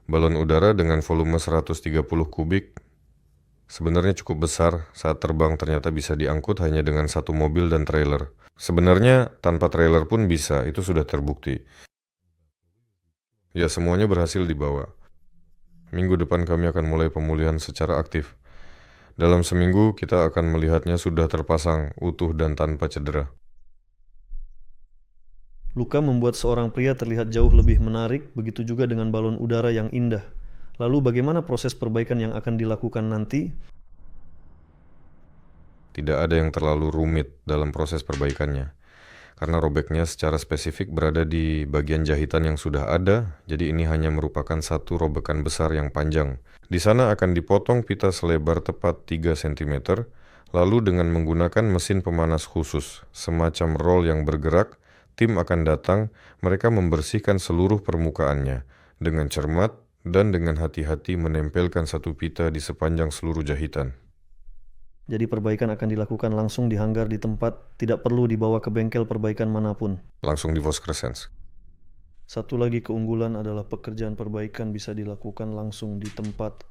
balon udara dengan volume 130 kubik sebenarnya cukup besar. Saat terbang ternyata bisa diangkut hanya dengan satu mobil dan trailer. Sebenarnya tanpa trailer pun bisa, itu sudah terbukti. Ya, semuanya berhasil dibawa. Minggu depan kami akan mulai pemulihan secara aktif. Dalam seminggu kita akan melihatnya sudah terpasang, utuh dan tanpa cedera. Luka membuat seorang pria terlihat jauh lebih menarik, begitu juga dengan balon udara yang indah. Lalu bagaimana proses perbaikan yang akan dilakukan nanti? Tidak ada yang terlalu rumit dalam proses perbaikannya. Karena robeknya secara spesifik berada di bagian jahitan yang sudah ada, jadi ini hanya merupakan satu robekan besar yang panjang. Di sana akan dipotong pita selebar tepat 3 cm, lalu dengan menggunakan mesin pemanas khusus, semacam roll yang bergerak, tim akan datang, mereka membersihkan seluruh permukaannya, dengan cermat dan dengan hati-hati menempelkan satu pita di sepanjang seluruh jahitan. Jadi perbaikan akan dilakukan langsung di hanggar di tempat, tidak perlu dibawa ke bengkel perbaikan manapun. Langsung di Voskresens. Satu lagi keunggulan adalah pekerjaan perbaikan bisa dilakukan langsung di tempat.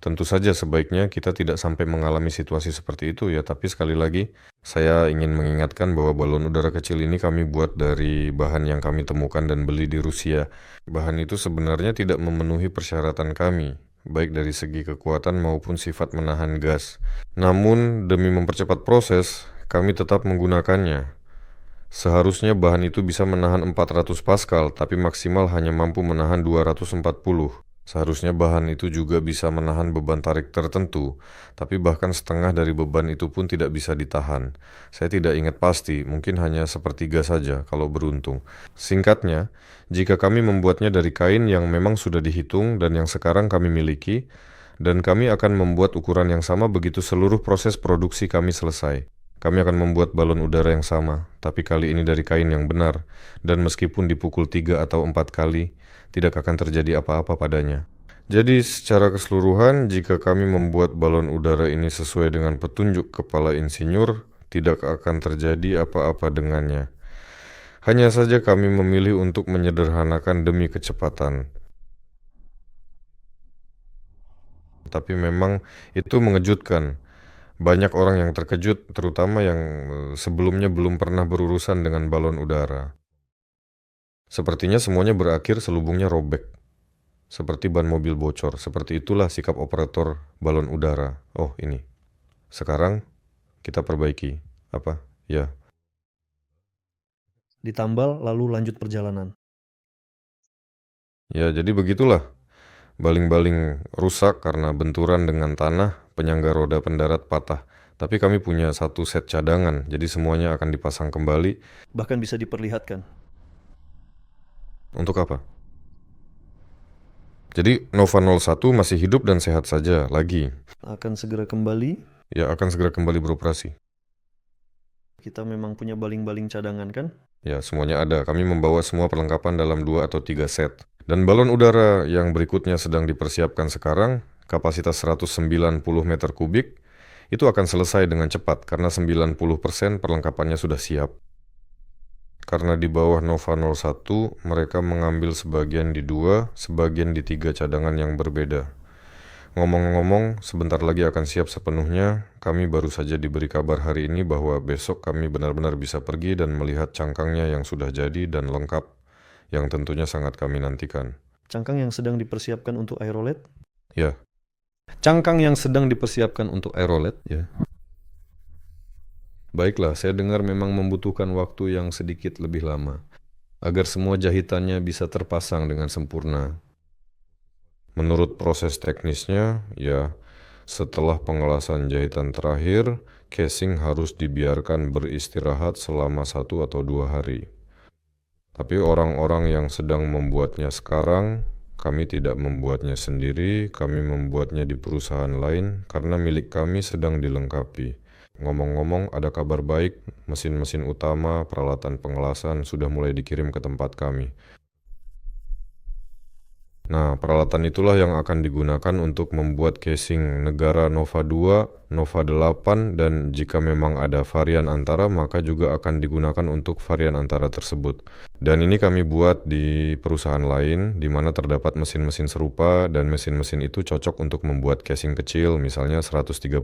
Tentu saja sebaiknya kita tidak sampai mengalami situasi seperti itu ya, tapi sekali lagi saya ingin mengingatkan bahwa balon udara kecil ini kami buat dari bahan yang kami temukan dan beli di Rusia. Bahan itu sebenarnya tidak memenuhi persyaratan kami, baik dari segi kekuatan maupun sifat menahan gas. Namun demi mempercepat proses, kami tetap menggunakannya. Seharusnya bahan itu bisa menahan 400 Pascal, tapi maksimal hanya mampu menahan 240. Seharusnya bahan itu juga bisa menahan beban tarik tertentu, tapi bahkan setengah dari beban itu pun tidak bisa ditahan. Saya tidak ingat pasti, mungkin hanya sepertiga saja kalau beruntung. Singkatnya, jika kami membuatnya dari kain yang memang sudah dihitung dan yang sekarang kami miliki, dan kami akan membuat ukuran yang sama begitu seluruh proses produksi kami selesai. Kami akan membuat balon udara yang sama, tapi kali ini dari kain yang benar, dan meskipun dipukul 3 atau 4 kali, tidak akan terjadi apa-apa padanya. Jadi secara keseluruhan, jika kami membuat balon udara ini sesuai dengan petunjuk kepala insinyur, tidak akan terjadi apa-apa dengannya. Hanya saja kami memilih untuk menyederhanakan demi kecepatan. Tapi memang itu mengejutkan. Banyak orang yang terkejut, terutama yang sebelumnya belum pernah berurusan dengan balon udara. Sepertinya semuanya berakhir selubungnya robek. Seperti ban mobil bocor. Seperti itulah sikap operator balon udara. Oh, ini. Sekarang kita perbaiki. Apa? Ya. Ditambal lalu lanjut perjalanan. Ya, jadi begitulah. Baling-baling rusak karena benturan dengan tanah, penyangga roda pendarat patah. Tapi kami punya satu set cadangan, jadi semuanya akan dipasang kembali. Bahkan bisa diperlihatkan. Untuk apa? Jadi Nova 01 masih hidup dan sehat saja lagi. Akan segera kembali. Ya, akan segera kembali beroperasi. Kita memang punya baling-baling cadangan kan? Ya, semuanya ada. Kami membawa semua perlengkapan dalam 2 atau 3 set. Dan balon udara yang berikutnya sedang dipersiapkan sekarang, kapasitas 190 meter kubik, itu akan selesai dengan cepat karena 90% perlengkapannya sudah siap. Karena di bawah Nova 01, mereka mengambil sebagian di 2, sebagian di 3 cadangan yang berbeda. Ngomong-ngomong, sebentar lagi akan siap sepenuhnya. Kami baru saja diberi kabar hari ini bahwa besok kami benar-benar bisa pergi dan melihat cangkangnya yang sudah jadi dan lengkap, yang tentunya sangat kami nantikan. Cangkang yang sedang dipersiapkan untuk aerolet? Ya, cangkang yang sedang dipersiapkan untuk aerolet, ya. Baiklah, saya dengar memang membutuhkan waktu yang sedikit lebih lama, agar semua jahitannya bisa terpasang dengan sempurna. Menurut proses teknisnya, ya, setelah pengelasan jahitan terakhir, casing harus dibiarkan beristirahat selama 1 atau 2 hari. Tapi orang-orang yang sedang membuatnya sekarang, kami tidak membuatnya sendiri, kami membuatnya di perusahaan lain karena milik kami sedang dilengkapi. Ngomong-ngomong, ada kabar baik, mesin-mesin utama, peralatan pengelasan sudah mulai dikirim ke tempat kami. Nah, peralatan itulah yang akan digunakan untuk membuat casing negara Nova 2, Nova 8, dan jika memang ada varian antara, maka juga akan digunakan untuk varian antara tersebut. Dan ini kami buat di perusahaan lain, di mana terdapat mesin-mesin serupa, dan mesin-mesin itu cocok untuk membuat casing kecil, misalnya 130-200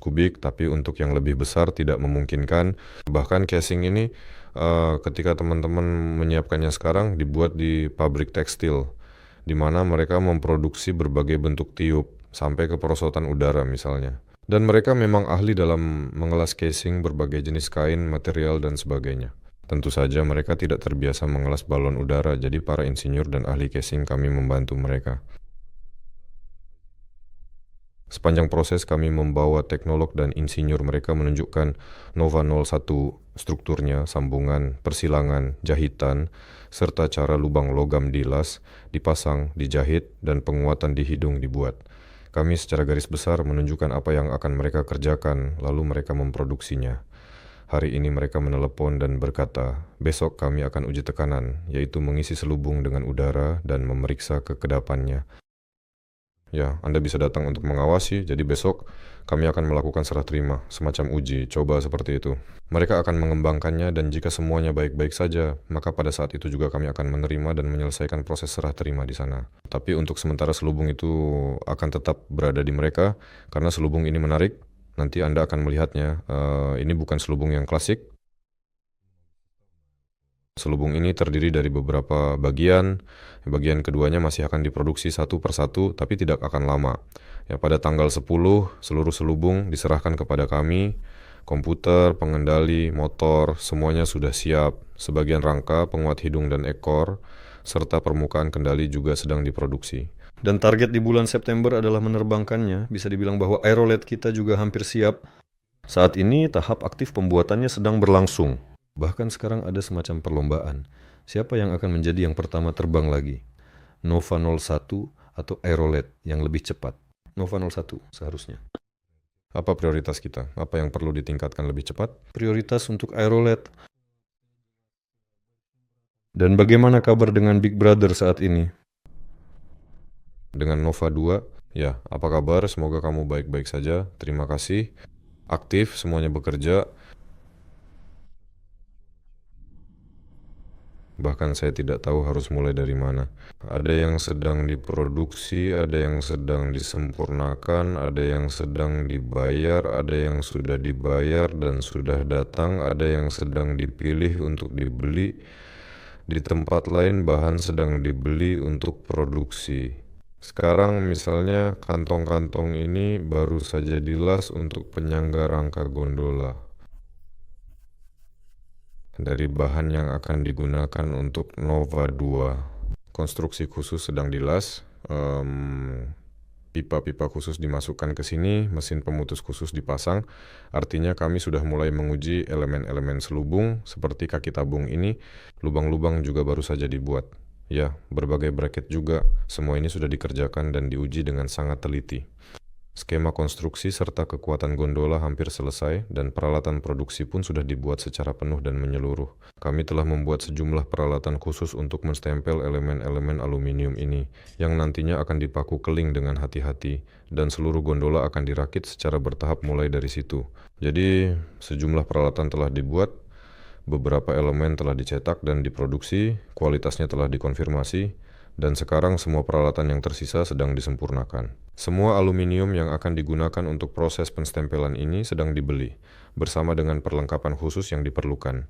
kubik, tapi untuk yang lebih besar tidak memungkinkan. Bahkan casing ini, ketika teman-teman menyiapkannya sekarang, dibuat di pabrik tekstil, di mana mereka memproduksi berbagai bentuk tiup, sampai ke perosotan udara misalnya. Dan mereka memang ahli dalam mengelas casing berbagai jenis kain, material, dan sebagainya. Tentu saja mereka tidak terbiasa mengelas balon udara, jadi para insinyur dan ahli casing kami membantu mereka. Sepanjang proses kami membawa teknolog dan insinyur mereka menunjukkan Nova 01 strukturnya, sambungan, persilangan, jahitan, serta cara lubang logam dilas, dipasang, dijahit, dan penguatan di hidung dibuat. Kami secara garis besar menunjukkan apa yang akan mereka kerjakan, lalu mereka memproduksinya. Hari ini mereka menelepon dan berkata, besok kami akan uji tekanan, yaitu mengisi selubung dengan udara dan memeriksa kekedapannya. Ya, Anda bisa datang untuk mengawasi, jadi besok kami akan melakukan serah terima, semacam uji, coba seperti itu. Mereka akan mengembangkannya dan jika semuanya baik-baik saja, maka pada saat itu juga kami akan menerima dan menyelesaikan proses serah terima di sana. Tapi untuk sementara selubung itu akan tetap berada di mereka, karena selubung ini menarik, nanti Anda akan melihatnya. Ini bukan selubung yang klasik. Selubung ini terdiri dari beberapa bagian. Bagian keduanya masih akan diproduksi satu persatu, tapi tidak akan lama. Ya, pada tanggal 10, seluruh selubung diserahkan kepada kami. Komputer, pengendali, motor, semuanya sudah siap. Sebagian rangka, penguat hidung dan ekor, serta permukaan kendali juga sedang diproduksi. Dan target di bulan September adalah menerbangkannya. Bisa dibilang bahwa aerolet kita juga hampir siap. Saat ini tahap aktif pembuatannya sedang berlangsung. Bahkan sekarang ada semacam perlombaan. Siapa yang akan menjadi yang pertama terbang lagi? Nova 01 atau aerolet yang lebih cepat? Nova 01 seharusnya. Apa prioritas kita? Apa yang perlu ditingkatkan lebih cepat? Prioritas untuk aerolet. Dan bagaimana kabar dengan Big Brother saat ini? Dengan Nova 2, ya, apa kabar? Semoga kamu baik-baik saja. Terima kasih. Aktif, semuanya bekerja. Bahkan saya tidak tahu harus mulai dari mana. Ada yang sedang diproduksi, ada yang sedang disempurnakan, ada yang sedang dibayar, ada yang sudah dibayar dan sudah datang, ada yang sedang dipilih untuk dibeli. Di tempat lain bahan sedang dibeli untuk produksi. Sekarang misalnya kantong-kantong ini baru saja dilas untuk penyangga rangka gondola. Dari bahan yang akan digunakan untuk Nova 2. Konstruksi khusus sedang dilas, pipa-pipa khusus dimasukkan ke sini, mesin pemutus khusus dipasang. Artinya kami sudah mulai menguji elemen-elemen selubung seperti kaki tabung ini. Lubang-lubang juga baru saja dibuat. Ya, berbagai bracket juga. Semua ini sudah dikerjakan dan diuji dengan sangat teliti. Skema konstruksi serta kekuatan gondola hampir selesai dan peralatan produksi pun sudah dibuat secara penuh dan menyeluruh. Kami telah membuat sejumlah peralatan khusus untuk menstempel elemen-elemen aluminium ini yang nantinya akan dipaku keling dengan hati-hati dan seluruh gondola akan dirakit secara bertahap mulai dari situ. Jadi, sejumlah peralatan telah dibuat, beberapa elemen telah dicetak dan diproduksi, kualitasnya telah dikonfirmasi, dan sekarang semua peralatan yang tersisa sedang disempurnakan. Semua aluminium yang akan digunakan untuk proses penstempelan ini sedang dibeli, bersama dengan perlengkapan khusus yang diperlukan.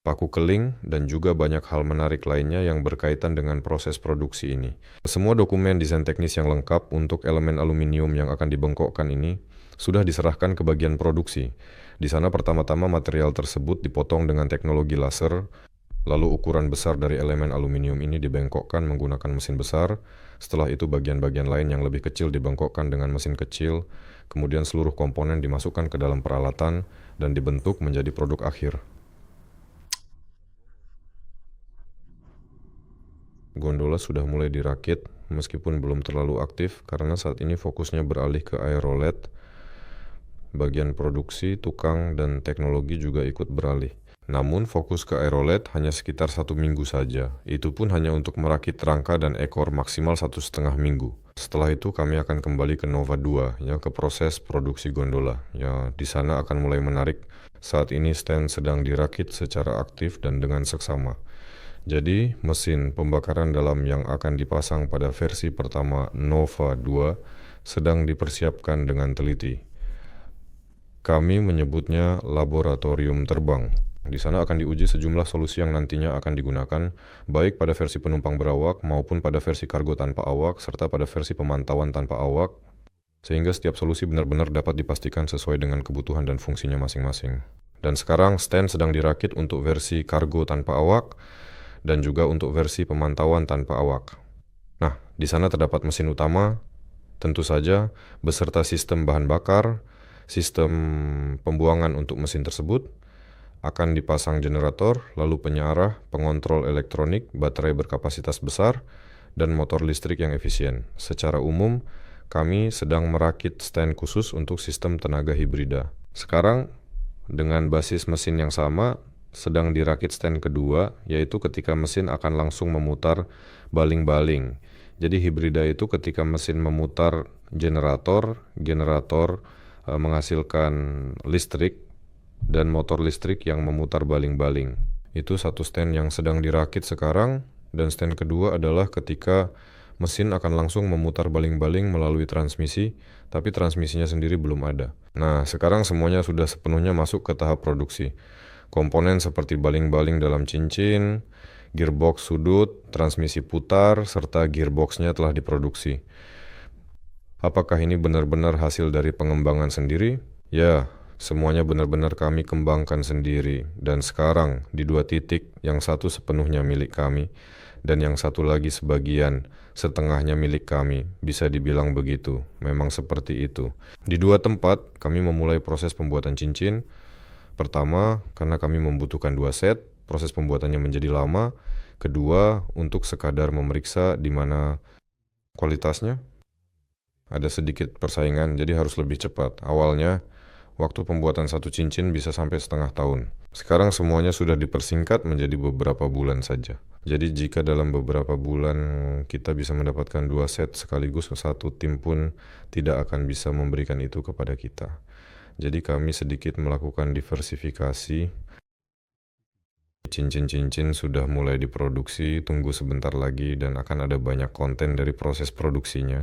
Paku keling, dan juga banyak hal menarik lainnya yang berkaitan dengan proses produksi ini. Semua dokumen desain teknis yang lengkap untuk elemen aluminium yang akan dibengkokkan ini sudah diserahkan ke bagian produksi. Di sana pertama-tama material tersebut dipotong dengan teknologi laser. Lalu ukuran besar dari elemen aluminium ini dibengkokkan menggunakan mesin besar. Setelah itu bagian-bagian lain yang lebih kecil dibengkokkan dengan mesin kecil. Kemudian seluruh komponen dimasukkan ke dalam peralatan dan dibentuk menjadi produk akhir. Gondola sudah mulai dirakit meskipun belum terlalu aktif karena saat ini fokusnya beralih ke aerolet. Bagian produksi, tukang, dan teknologi juga ikut beralih. Namun fokus ke aerolet hanya sekitar 1 minggu saja. Itu pun hanya untuk merakit rangka dan ekor maksimal 1,5 minggu. Setelah itu kami akan kembali ke Nova 2, ya, ke proses produksi gondola. Ya, di sana akan mulai menarik. Saat ini stand sedang dirakit secara aktif dan dengan seksama. Jadi mesin pembakaran dalam yang akan dipasang pada versi pertama Nova 2 sedang dipersiapkan dengan teliti. Kami menyebutnya laboratorium terbang. Di sana akan diuji sejumlah solusi yang nantinya akan digunakan, baik pada versi penumpang berawak maupun pada versi kargo tanpa awak, serta pada versi pemantauan tanpa awak, sehingga setiap solusi benar-benar dapat dipastikan sesuai dengan kebutuhan dan fungsinya masing-masing. Dan sekarang stand sedang dirakit untuk versi kargo tanpa awak, dan juga untuk versi pemantauan tanpa awak. Nah, di sana terdapat mesin utama, tentu saja, beserta sistem bahan bakar, sistem pembuangan untuk mesin tersebut, akan dipasang generator, lalu penyarah, pengontrol elektronik, baterai berkapasitas besar, dan motor listrik yang efisien. Secara umum, kami sedang merakit stand khusus untuk sistem tenaga hibrida. Sekarang, dengan basis mesin yang sama, sedang dirakit stand kedua, yaitu ketika mesin akan langsung memutar baling-baling. Jadi hibrida itu ketika mesin memutar generator menghasilkan listrik, dan motor listrik yang memutar baling-baling. Itu satu stand yang sedang dirakit sekarang, dan stand kedua adalah ketika mesin akan langsung memutar baling-baling melalui transmisi, tapi transmisinya sendiri belum ada. Nah, sekarang semuanya sudah sepenuhnya masuk ke tahap produksi. Komponen seperti baling-baling dalam cincin, gearbox sudut, transmisi putar, serta gearboxnya telah diproduksi. Apakah ini benar-benar hasil dari pengembangan sendiri? Ya, semuanya benar-benar kami kembangkan sendiri, dan sekarang di 2 titik, yang satu sepenuhnya milik kami, dan yang satu lagi sebagian, setengahnya milik kami, bisa dibilang begitu, memang seperti itu. Di 2 tempat, kami memulai proses pembuatan cincin. Pertama, karena kami membutuhkan 2 set, proses pembuatannya menjadi lama. Kedua, untuk sekadar memeriksa di mana kualitasnya. Ada sedikit persaingan, jadi harus lebih cepat. Awalnya, waktu pembuatan satu cincin bisa sampai setengah tahun. Sekarang semuanya sudah dipersingkat menjadi beberapa bulan saja. Jadi jika dalam beberapa bulan kita bisa mendapatkan 2 set sekaligus, satu tim pun tidak akan bisa memberikan itu kepada kita. Jadi kami sedikit melakukan diversifikasi. Cincin-cincin sudah mulai diproduksi, tunggu sebentar lagi dan akan ada banyak konten dari proses produksinya.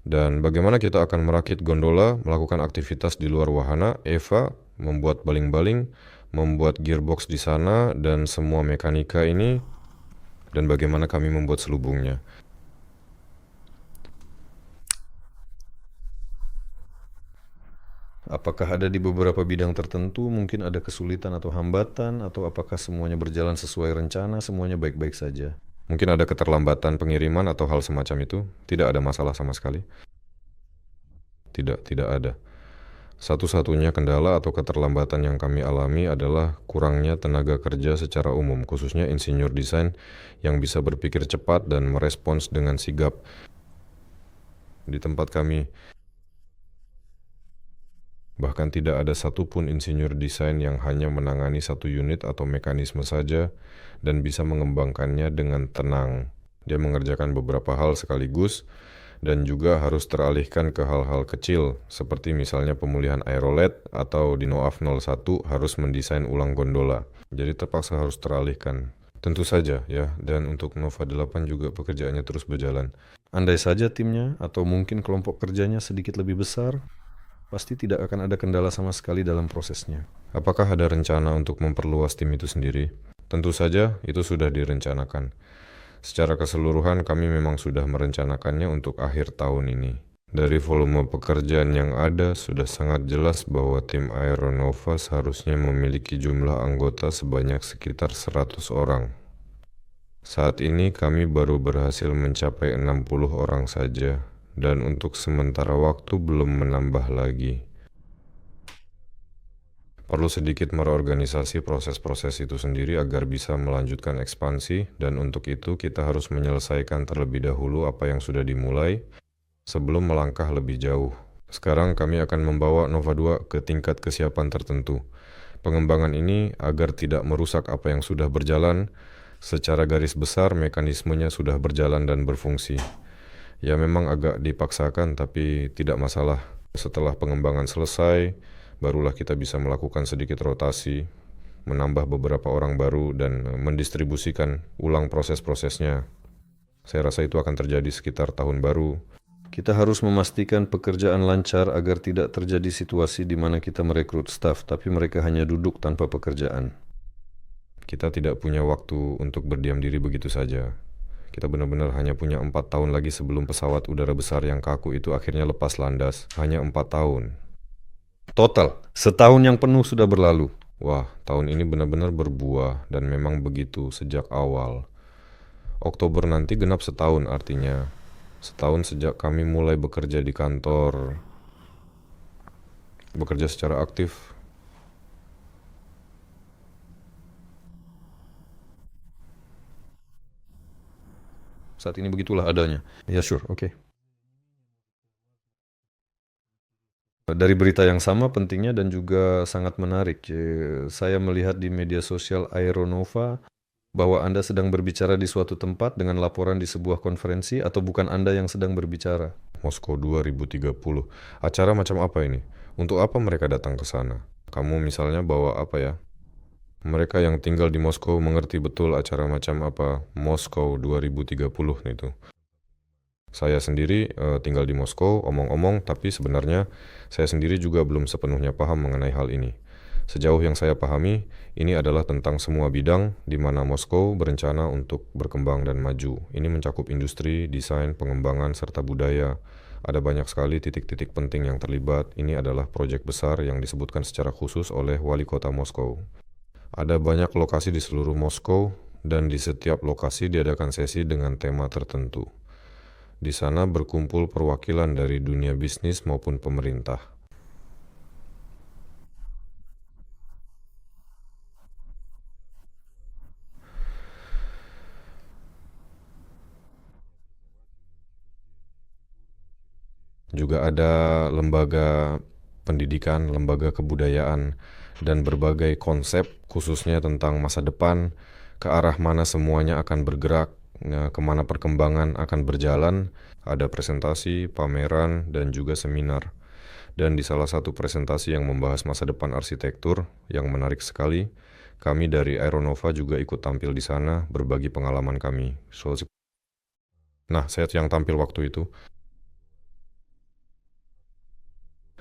Dan bagaimana kita akan merakit gondola, melakukan aktivitas di luar wahana, Eva, membuat baling-baling, membuat gearbox di sana, dan semua mekanika ini, dan bagaimana kami membuat selubungnya. Apakah ada di beberapa bidang tertentu, mungkin ada kesulitan atau hambatan, atau apakah semuanya berjalan sesuai rencana, semuanya baik-baik saja? Mungkin ada keterlambatan pengiriman atau hal semacam itu, tidak ada masalah sama sekali. Tidak ada. Satu-satunya kendala atau keterlambatan yang kami alami adalah kurangnya tenaga kerja secara umum, khususnya insinyur desain yang bisa berpikir cepat dan merespons dengan sigap. di tempat kami. Bahkan tidak ada satupun insinyur desain yang hanya menangani satu unit atau mekanisme saja dan bisa mengembangkannya dengan tenang. Dia mengerjakan beberapa hal sekaligus dan juga harus teralihkan ke hal-hal kecil, seperti misalnya pemulihan aerolet atau di NOAF 01 harus mendesain ulang gondola. Jadi terpaksa harus teralihkan. Tentu saja ya, dan untuk Nova 8 juga pekerjaannya terus berjalan. Andai saja timnya atau mungkin kelompok kerjanya sedikit lebih besar, pasti tidak akan ada kendala sama sekali dalam prosesnya. Apakah ada rencana untuk memperluas tim itu sendiri? Tentu saja itu sudah direncanakan. Secara keseluruhan kami memang sudah merencanakannya untuk akhir tahun ini. Dari volume pekerjaan yang ada, sudah sangat jelas bahwa tim Aeronova seharusnya memiliki jumlah anggota sebanyak sekitar 100 orang. Saat ini kami baru berhasil mencapai 60 orang saja, dan untuk sementara waktu belum menambah lagi. Perlu sedikit mereorganisasi proses-proses itu sendiri agar bisa melanjutkan ekspansi, dan untuk itu kita harus menyelesaikan terlebih dahulu apa yang sudah dimulai sebelum melangkah lebih jauh. Sekarang kami akan membawa Nova 2 ke tingkat kesiapan tertentu. Pengembangan ini agar tidak merusak apa yang sudah berjalan, secara garis besar mekanismenya sudah berjalan dan berfungsi. Ya memang agak dipaksakan tapi tidak masalah. Setelah pengembangan selesai, barulah kita bisa melakukan sedikit rotasi, menambah beberapa orang baru, dan mendistribusikan ulang proses-prosesnya. Saya rasa itu akan terjadi sekitar tahun baru. Kita harus memastikan pekerjaan lancar agar tidak terjadi situasi di mana kita merekrut staf, tapi mereka hanya duduk tanpa pekerjaan. Kita tidak punya waktu untuk berdiam diri begitu saja. Kita benar-benar hanya punya 4 tahun lagi sebelum pesawat udara besar yang kaku itu akhirnya lepas landas. Hanya 4 tahun. Total, setahun yang penuh sudah berlalu. Wah, tahun ini benar-benar berbuah dan memang begitu sejak awal. Oktober nanti genap setahun artinya. Setahun sejak kami mulai bekerja di kantor. Bekerja secara aktif. Saat ini begitulah adanya. Ya sure, oke. Dari berita yang sama pentingnya dan juga sangat menarik. Saya melihat di media sosial Aeronova bahwa Anda sedang berbicara di suatu tempat dengan laporan di sebuah konferensi, atau bukan Anda yang sedang berbicara? Moskow 2030. Acara macam apa ini? Untuk apa mereka datang ke sana? Kamu misalnya bawa apa ya? Mereka yang tinggal di Moskow mengerti betul acara macam apa Moskow 2030 itu. Saya sendiri tinggal di Moskow, omong-omong, tapi sebenarnya saya sendiri juga belum sepenuhnya paham mengenai hal ini. Sejauh yang saya pahami, ini adalah tentang semua bidang di mana Moskow berencana untuk berkembang dan maju. Ini mencakup industri, desain, pengembangan, serta budaya. Ada banyak sekali titik-titik penting yang terlibat. Ini adalah proyek besar yang disebutkan secara khusus oleh Wali Kota Moskow. Ada banyak lokasi di seluruh Moskow, dan di setiap lokasi diadakan sesi dengan tema tertentu. Di sana berkumpul perwakilan dari dunia bisnis maupun pemerintah. Juga ada lembaga pendidikan, lembaga kebudayaan, dan berbagai konsep khususnya tentang masa depan, ke arah mana semuanya akan bergerak, kemana perkembangan akan berjalan. Ada presentasi, pameran, dan juga seminar. Dan di salah satu presentasi yang membahas masa depan arsitektur yang menarik sekali, kami dari Aeronova juga ikut tampil di sana, berbagi pengalaman kami. Nah, saya yang tampil waktu itu.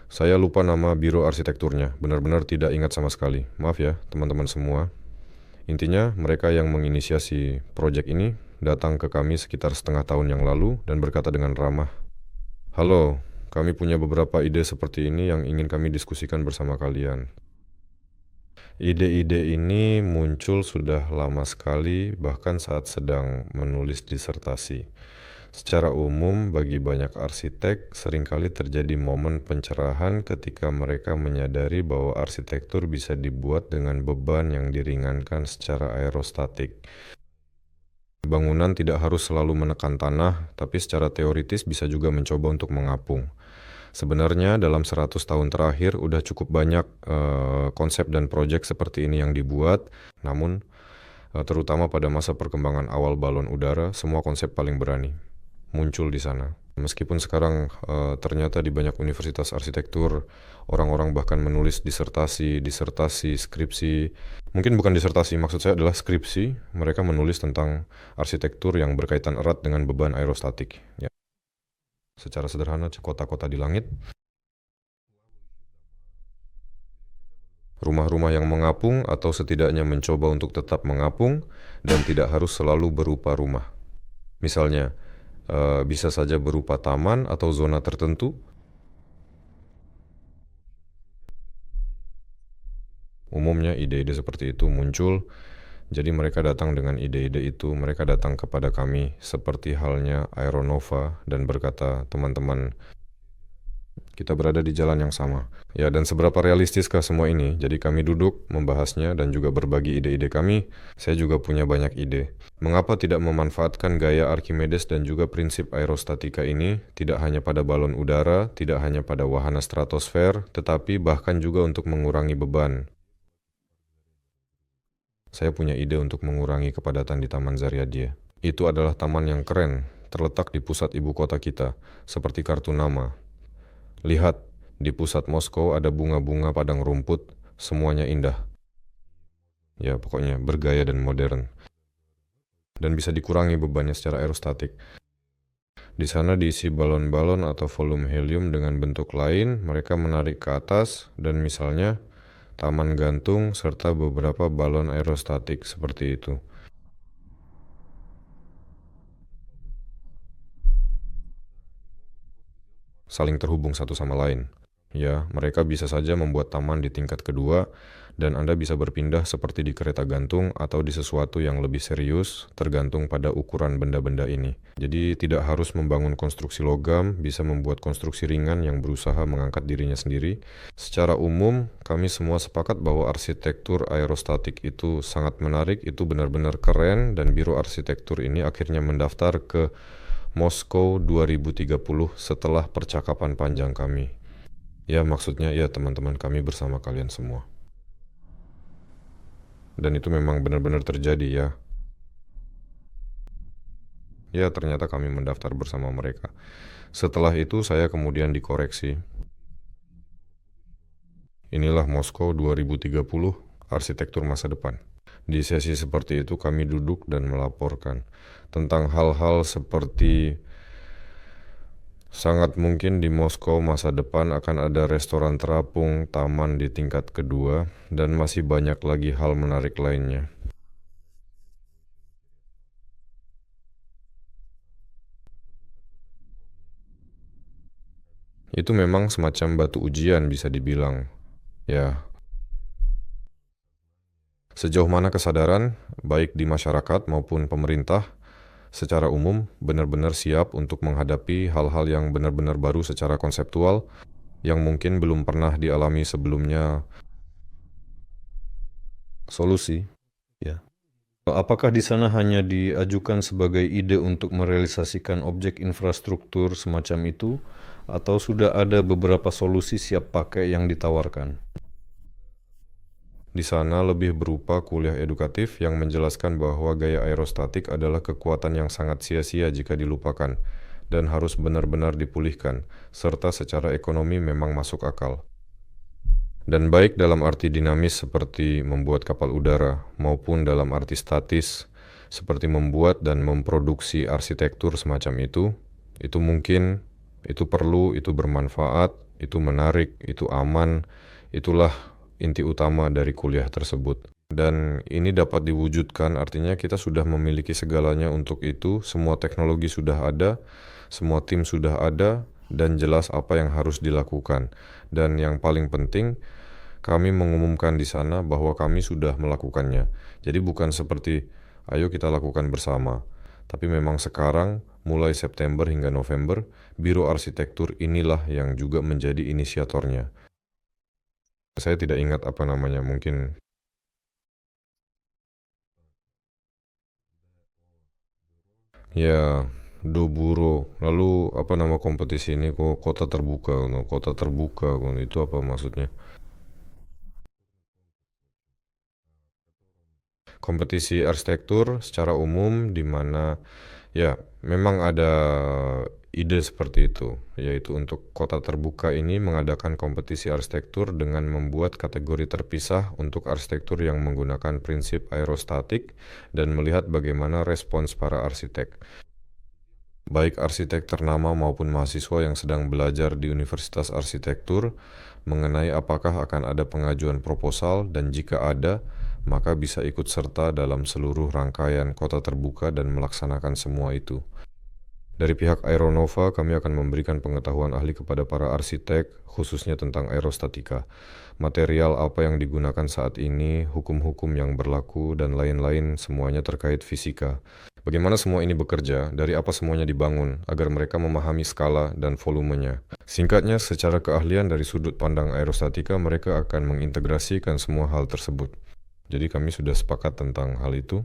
Saya lupa nama biro arsitekturnya, benar-benar tidak ingat sama sekali. Maaf ya, teman-teman semua. Intinya, mereka yang menginisiasi proyek ini datang ke kami sekitar setengah tahun yang lalu dan berkata dengan ramah, "Halo, kami punya beberapa ide seperti ini yang ingin kami diskusikan bersama kalian." Ide-ide ini muncul sudah lama sekali, bahkan saat sedang menulis disertasi. Secara umum, bagi banyak arsitek, seringkali terjadi momen pencerahan ketika mereka menyadari bahwa arsitektur bisa dibuat dengan beban yang diringankan secara aerostatik. Bangunan tidak harus selalu menekan tanah, tapi secara teoritis bisa juga mencoba untuk mengapung. Sebenarnya dalam 100 tahun terakhir udah cukup banyak konsep dan proyek seperti ini yang dibuat, namun terutama pada masa perkembangan awal balon udara, semua konsep paling berani muncul di sana. Meskipun sekarang ternyata di banyak universitas arsitektur, orang-orang bahkan menulis disertasi, skripsi. Mungkin bukan disertasi, maksud saya adalah skripsi. Mereka menulis tentang arsitektur yang berkaitan erat dengan beban aerostatik. Ya. Secara sederhana, kota-kota di langit. Rumah-rumah yang mengapung atau setidaknya mencoba untuk tetap mengapung dan tidak harus selalu berupa rumah. Misalnya, bisa saja berupa taman atau zona tertentu. Umumnya ide-ide seperti itu muncul, jadi mereka datang dengan ide-ide itu, mereka datang kepada kami seperti halnya Aeronova dan berkata, teman-teman, kita berada di jalan yang sama. Ya, dan seberapa realistiskah semua ini? Jadi kami duduk, membahasnya, dan juga berbagi ide-ide kami. Saya juga punya banyak ide. Mengapa tidak memanfaatkan gaya Archimedes dan juga prinsip aerostatika ini, tidak hanya pada balon udara, tidak hanya pada wahana stratosfer, tetapi bahkan juga untuk mengurangi beban. Saya punya ide untuk mengurangi kepadatan di Taman Zaryadye. Itu adalah taman yang keren, terletak di pusat ibu kota kita, seperti kartu nama. Lihat, di pusat Moskow ada bunga-bunga padang rumput, semuanya indah. Ya, pokoknya bergaya dan modern. Dan bisa dikurangi bebannya secara aerostatik. Di sana diisi balon-balon atau volume helium dengan bentuk lain, mereka menarik ke atas, dan misalnya taman gantung serta beberapa balon aerostatik seperti itu. Saling terhubung satu sama lain. Ya, mereka bisa saja membuat taman di tingkat kedua, dan Anda bisa berpindah seperti di kereta gantung atau di sesuatu yang lebih serius, tergantung pada ukuran benda-benda ini. Jadi tidak harus membangun konstruksi logam, bisa membuat konstruksi ringan yang berusaha mengangkat dirinya sendiri. Secara umum, kami semua sepakat bahwa arsitektur aerostatik itu sangat menarik, itu benar-benar keren, dan Biro Arsitektur ini akhirnya mendaftar ke Moskow 2030 setelah percakapan panjang kami. Ya, maksudnya ya teman-teman kami bersama kalian semua. Dan itu memang benar-benar terjadi ya. Ya, ternyata kami mendaftar bersama mereka. Setelah itu saya kemudian dikoreksi. Inilah Moskow 2030, arsitektur masa depan. Di sesi seperti itu kami duduk dan melaporkan tentang hal-hal seperti sangat mungkin di Moskow masa depan akan ada restoran terapung, taman di tingkat kedua, dan masih banyak lagi hal menarik lainnya. Itu memang semacam batu ujian bisa dibilang. Ya, sejauh mana kesadaran, baik di masyarakat maupun pemerintah, secara umum benar-benar siap untuk menghadapi hal-hal yang benar-benar baru secara konseptual, yang mungkin belum pernah dialami sebelumnya. Solusi, ya. Apakah di sana hanya diajukan sebagai ide untuk merealisasikan objek infrastruktur semacam itu, atau sudah ada beberapa solusi siap pakai yang ditawarkan? Di sana lebih berupa kuliah edukatif yang menjelaskan bahwa gaya aerostatik adalah kekuatan yang sangat sia-sia jika dilupakan dan harus benar-benar dipulihkan, serta secara ekonomi memang masuk akal. Dan baik dalam arti dinamis seperti membuat kapal udara maupun dalam arti statis seperti membuat dan memproduksi arsitektur semacam itu mungkin, itu perlu, itu bermanfaat, itu menarik, itu aman, itulah inti utama dari kuliah tersebut. Dan ini dapat diwujudkan, artinya kita sudah memiliki segalanya untuk itu, semua teknologi sudah ada, semua tim sudah ada, dan jelas apa yang harus dilakukan. Dan yang paling penting, kami mengumumkan di sana bahwa kami sudah melakukannya. Jadi bukan seperti, ayo kita lakukan bersama. Tapi memang sekarang, mulai September hingga November, Biro Arsitektur inilah yang juga menjadi inisiatornya. Saya tidak ingat apa namanya, mungkin Ya, Doburo. Lalu apa nama kompetisi ini kok kota terbuka? No, kota terbuka, itu apa maksudnya? Kompetisi arsitektur secara umum di mana ya memang ada ide seperti itu, yaitu untuk kota terbuka ini mengadakan kompetisi arsitektur dengan membuat kategori terpisah untuk arsitektur yang menggunakan prinsip aerostatik dan melihat bagaimana respons para arsitek. Baik arsitek ternama maupun mahasiswa yang sedang belajar di Universitas Arsitektur mengenai apakah akan ada pengajuan proposal dan jika ada, maka bisa ikut serta dalam seluruh rangkaian kota terbuka dan melaksanakan semua itu. Dari pihak Aeronova, kami akan memberikan pengetahuan ahli kepada para arsitek, khususnya tentang aerostatika, material apa yang digunakan saat ini, hukum-hukum yang berlaku, dan lain-lain semuanya terkait fisika. Bagaimana semua ini bekerja, dari apa semuanya dibangun, agar mereka memahami skala dan volumenya. Singkatnya, secara keahlian dari sudut pandang aerostatika, mereka akan mengintegrasikan semua hal tersebut. Jadi kami sudah sepakat tentang hal itu.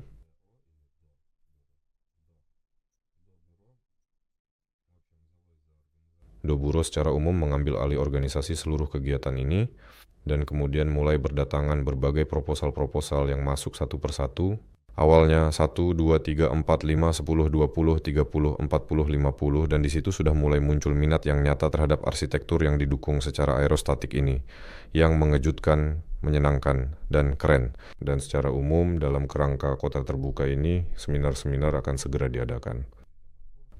Doburo secara umum mengambil alih organisasi seluruh kegiatan ini dan kemudian mulai berdatangan berbagai proposal-proposal yang masuk satu persatu. Awalnya 1, 2, 3, 4, 5, 10, 20, 30, 40, 50 dan di situ sudah mulai muncul minat yang nyata terhadap arsitektur yang didukung secara aerostatik ini yang mengejutkan, menyenangkan, dan keren. Dan secara umum dalam kerangka kota terbuka ini seminar-seminar akan segera diadakan.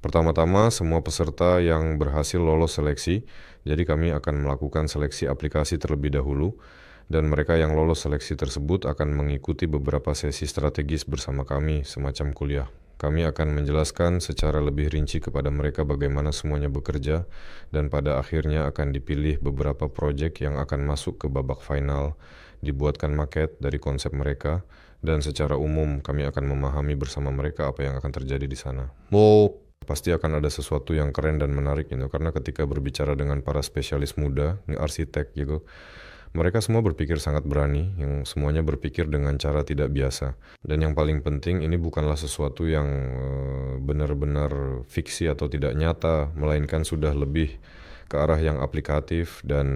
Pertama-tama, semua peserta yang berhasil lolos seleksi, jadi kami akan melakukan seleksi aplikasi terlebih dahulu, dan mereka yang lolos seleksi tersebut akan mengikuti beberapa sesi strategis bersama kami, semacam kuliah. Kami akan menjelaskan secara lebih rinci kepada mereka bagaimana semuanya bekerja, dan pada akhirnya akan dipilih beberapa proyek yang akan masuk ke babak final, dibuatkan maket dari konsep mereka, dan secara umum kami akan memahami bersama mereka apa yang akan terjadi di sana. Pasti akan ada sesuatu yang keren dan menarik gitu, karena ketika berbicara dengan para spesialis muda, arsitek gitu, mereka semua berpikir sangat berani, yang semuanya berpikir dengan cara tidak biasa. Dan yang paling penting, ini bukanlah sesuatu yang benar-benar fiksi atau tidak nyata, melainkan sudah lebih ke arah yang aplikatif dan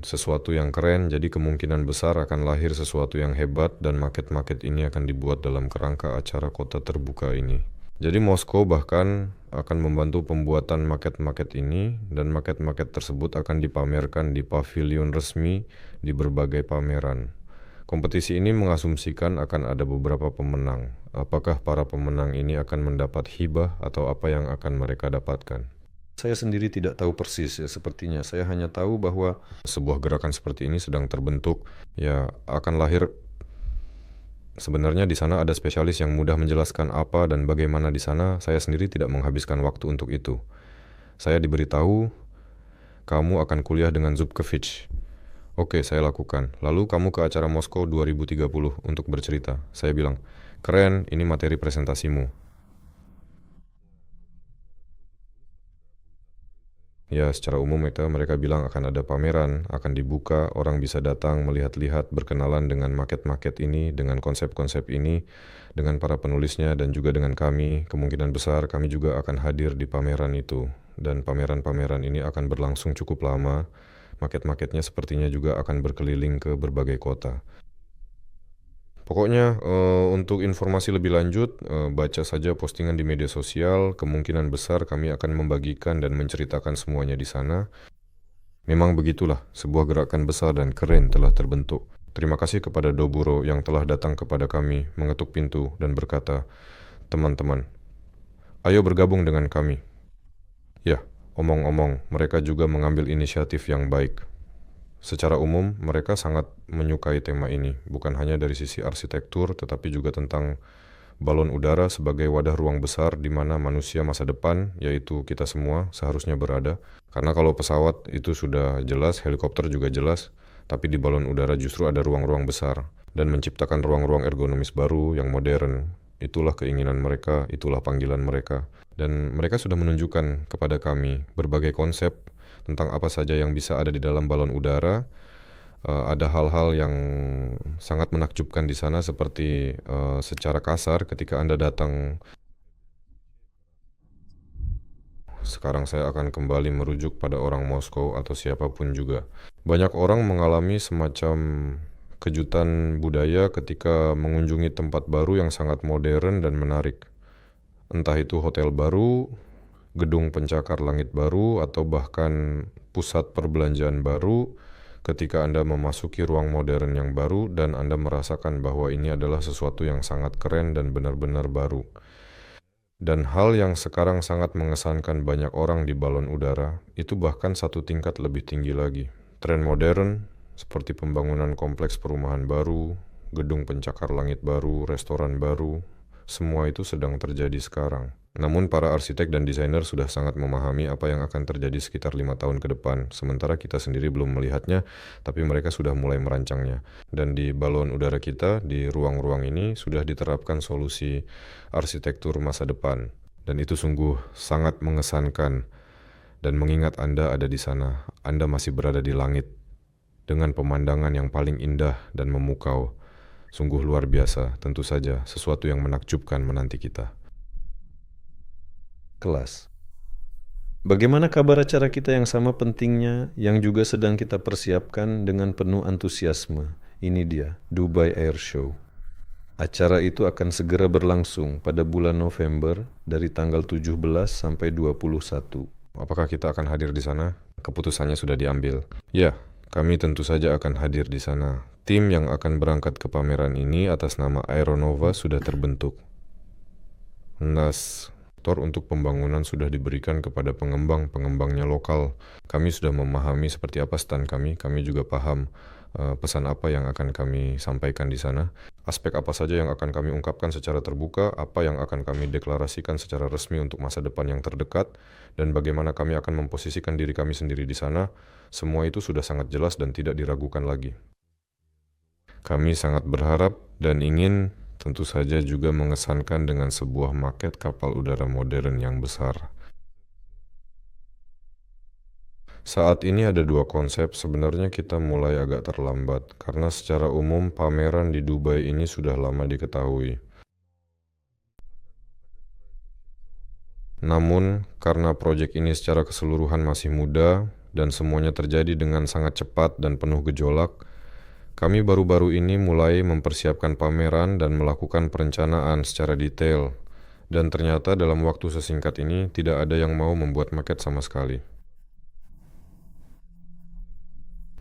sesuatu yang keren, jadi kemungkinan besar akan lahir sesuatu yang hebat dan maket-maket ini akan dibuat dalam kerangka acara kota terbuka ini. Jadi Moskow bahkan akan membantu pembuatan maket-maket ini dan maket-maket tersebut akan dipamerkan di pavilion resmi di berbagai pameran. Kompetisi ini mengasumsikan akan ada beberapa pemenang. Apakah para pemenang ini akan mendapat hibah atau apa yang akan mereka dapatkan? Saya sendiri tidak tahu persis ya sepertinya. Saya hanya tahu bahwa Sebuah gerakan seperti ini sedang terbentuk, ya akan lahir. Sebenarnya di sana ada spesialis yang mudah menjelaskan apa dan bagaimana di sana. Saya sendiri tidak menghabiskan waktu untuk itu. Saya diberitahu, kamu akan kuliah dengan Zubkevich. Oke, saya lakukan. Lalu kamu ke acara Moskow 2030 untuk bercerita. Saya bilang, keren, ini materi presentasimu. Ya, secara umum itu mereka bilang akan ada pameran, akan dibuka, orang bisa datang melihat-lihat, berkenalan dengan maket-maket ini, dengan konsep-konsep ini, dengan para penulisnya dan juga dengan kami. Kemungkinan besar kami juga akan hadir di pameran itu. Dan pameran-pameran ini akan berlangsung cukup lama. Maket-maketnya sepertinya juga akan berkeliling ke berbagai kota. Pokoknya untuk informasi lebih lanjut, baca saja postingan di media sosial. Kemungkinan besar kami akan membagikan dan menceritakan semuanya di sana. Memang begitulah, sebuah gerakan besar dan keren telah terbentuk. Terima kasih kepada Doburo yang telah datang kepada kami, mengetuk pintu dan berkata, teman-teman, ayo bergabung dengan kami. Ya, omong-omong, mereka juga mengambil inisiatif yang baik. Secara umum, mereka sangat menyukai tema ini, bukan hanya dari sisi arsitektur, tetapi juga tentang balon udara sebagai wadah ruang besar di mana manusia masa depan, yaitu kita semua, seharusnya berada. Karena kalau pesawat itu sudah jelas, helikopter juga jelas, tapi di balon udara justru ada ruang-ruang besar, dan menciptakan ruang-ruang ergonomis baru yang modern. Itulah keinginan mereka, itulah panggilan mereka. Dan mereka sudah menunjukkan kepada kami berbagai konsep tentang apa saja yang bisa ada di dalam balon udara. Ada hal-hal yang sangat menakjubkan di sana seperti secara kasar ketika Anda datang sekarang saya akan kembali merujuk pada orang Moskow atau siapapun juga. Banyak orang mengalami semacam kejutan budaya ketika mengunjungi tempat baru yang sangat modern dan menarik. Entah itu hotel baru, gedung pencakar langit baru, atau bahkan pusat perbelanjaan baru. Ketika Anda memasuki ruang modern yang baru dan Anda merasakan bahwa ini adalah sesuatu yang sangat keren dan benar-benar baru. Dan hal yang sekarang sangat mengesankan banyak orang di balon udara, itu bahkan satu tingkat lebih tinggi lagi. Tren modern, seperti pembangunan kompleks perumahan baru, gedung pencakar langit baru, restoran baru, semua itu sedang terjadi sekarang. Namun para arsitek dan desainer sudah sangat memahami apa yang akan terjadi sekitar 5 tahun ke depan, sementara kita sendiri belum melihatnya, tapi mereka sudah mulai merancangnya. Dan di balon udara kita, di ruang-ruang ini, sudah diterapkan solusi arsitektur masa depan. Dan itu sungguh sangat mengesankan. Dan mengingat Anda ada di sana, Anda masih berada di langit, dengan pemandangan yang paling indah dan memukau. Sungguh luar biasa, tentu saja, sesuatu yang menakjubkan menanti kita. Kelas. Bagaimana kabar acara kita yang sama pentingnya, yang juga sedang kita persiapkan dengan penuh antusiasme? Ini dia, Dubai Air Show. Acara itu akan segera berlangsung pada bulan November dari tanggal 17 sampai 21. Apakah kita akan hadir di sana? Keputusannya sudah diambil. Ya, kami tentu saja akan hadir di sana. Tim yang akan berangkat ke pameran ini atas nama Aeronova sudah terbentuk. Untuk pembangunan sudah diberikan kepada pengembang-pengembangnya lokal. Kami sudah memahami seperti apa stand kami juga paham pesan apa yang akan kami sampaikan di sana. Aspek apa saja yang akan kami ungkapkan secara terbuka, apa yang akan kami deklarasikan secara resmi untuk masa depan yang terdekat, dan bagaimana kami akan memposisikan diri kami sendiri di sana, semua itu sudah sangat jelas dan tidak diragukan lagi. Kami sangat berharap dan ingin tentu saja juga mengesankan dengan sebuah maket kapal udara modern yang besar. Saat ini ada dua konsep, sebenarnya kita mulai agak terlambat, karena secara umum pameran di Dubai ini sudah lama diketahui. Namun, karena proyek ini secara keseluruhan masih muda, dan semuanya terjadi dengan sangat cepat dan penuh gejolak, kami baru-baru ini mulai mempersiapkan pameran dan melakukan perencanaan secara detail. Dan ternyata dalam waktu sesingkat ini tidak ada yang mau membuat maket sama sekali.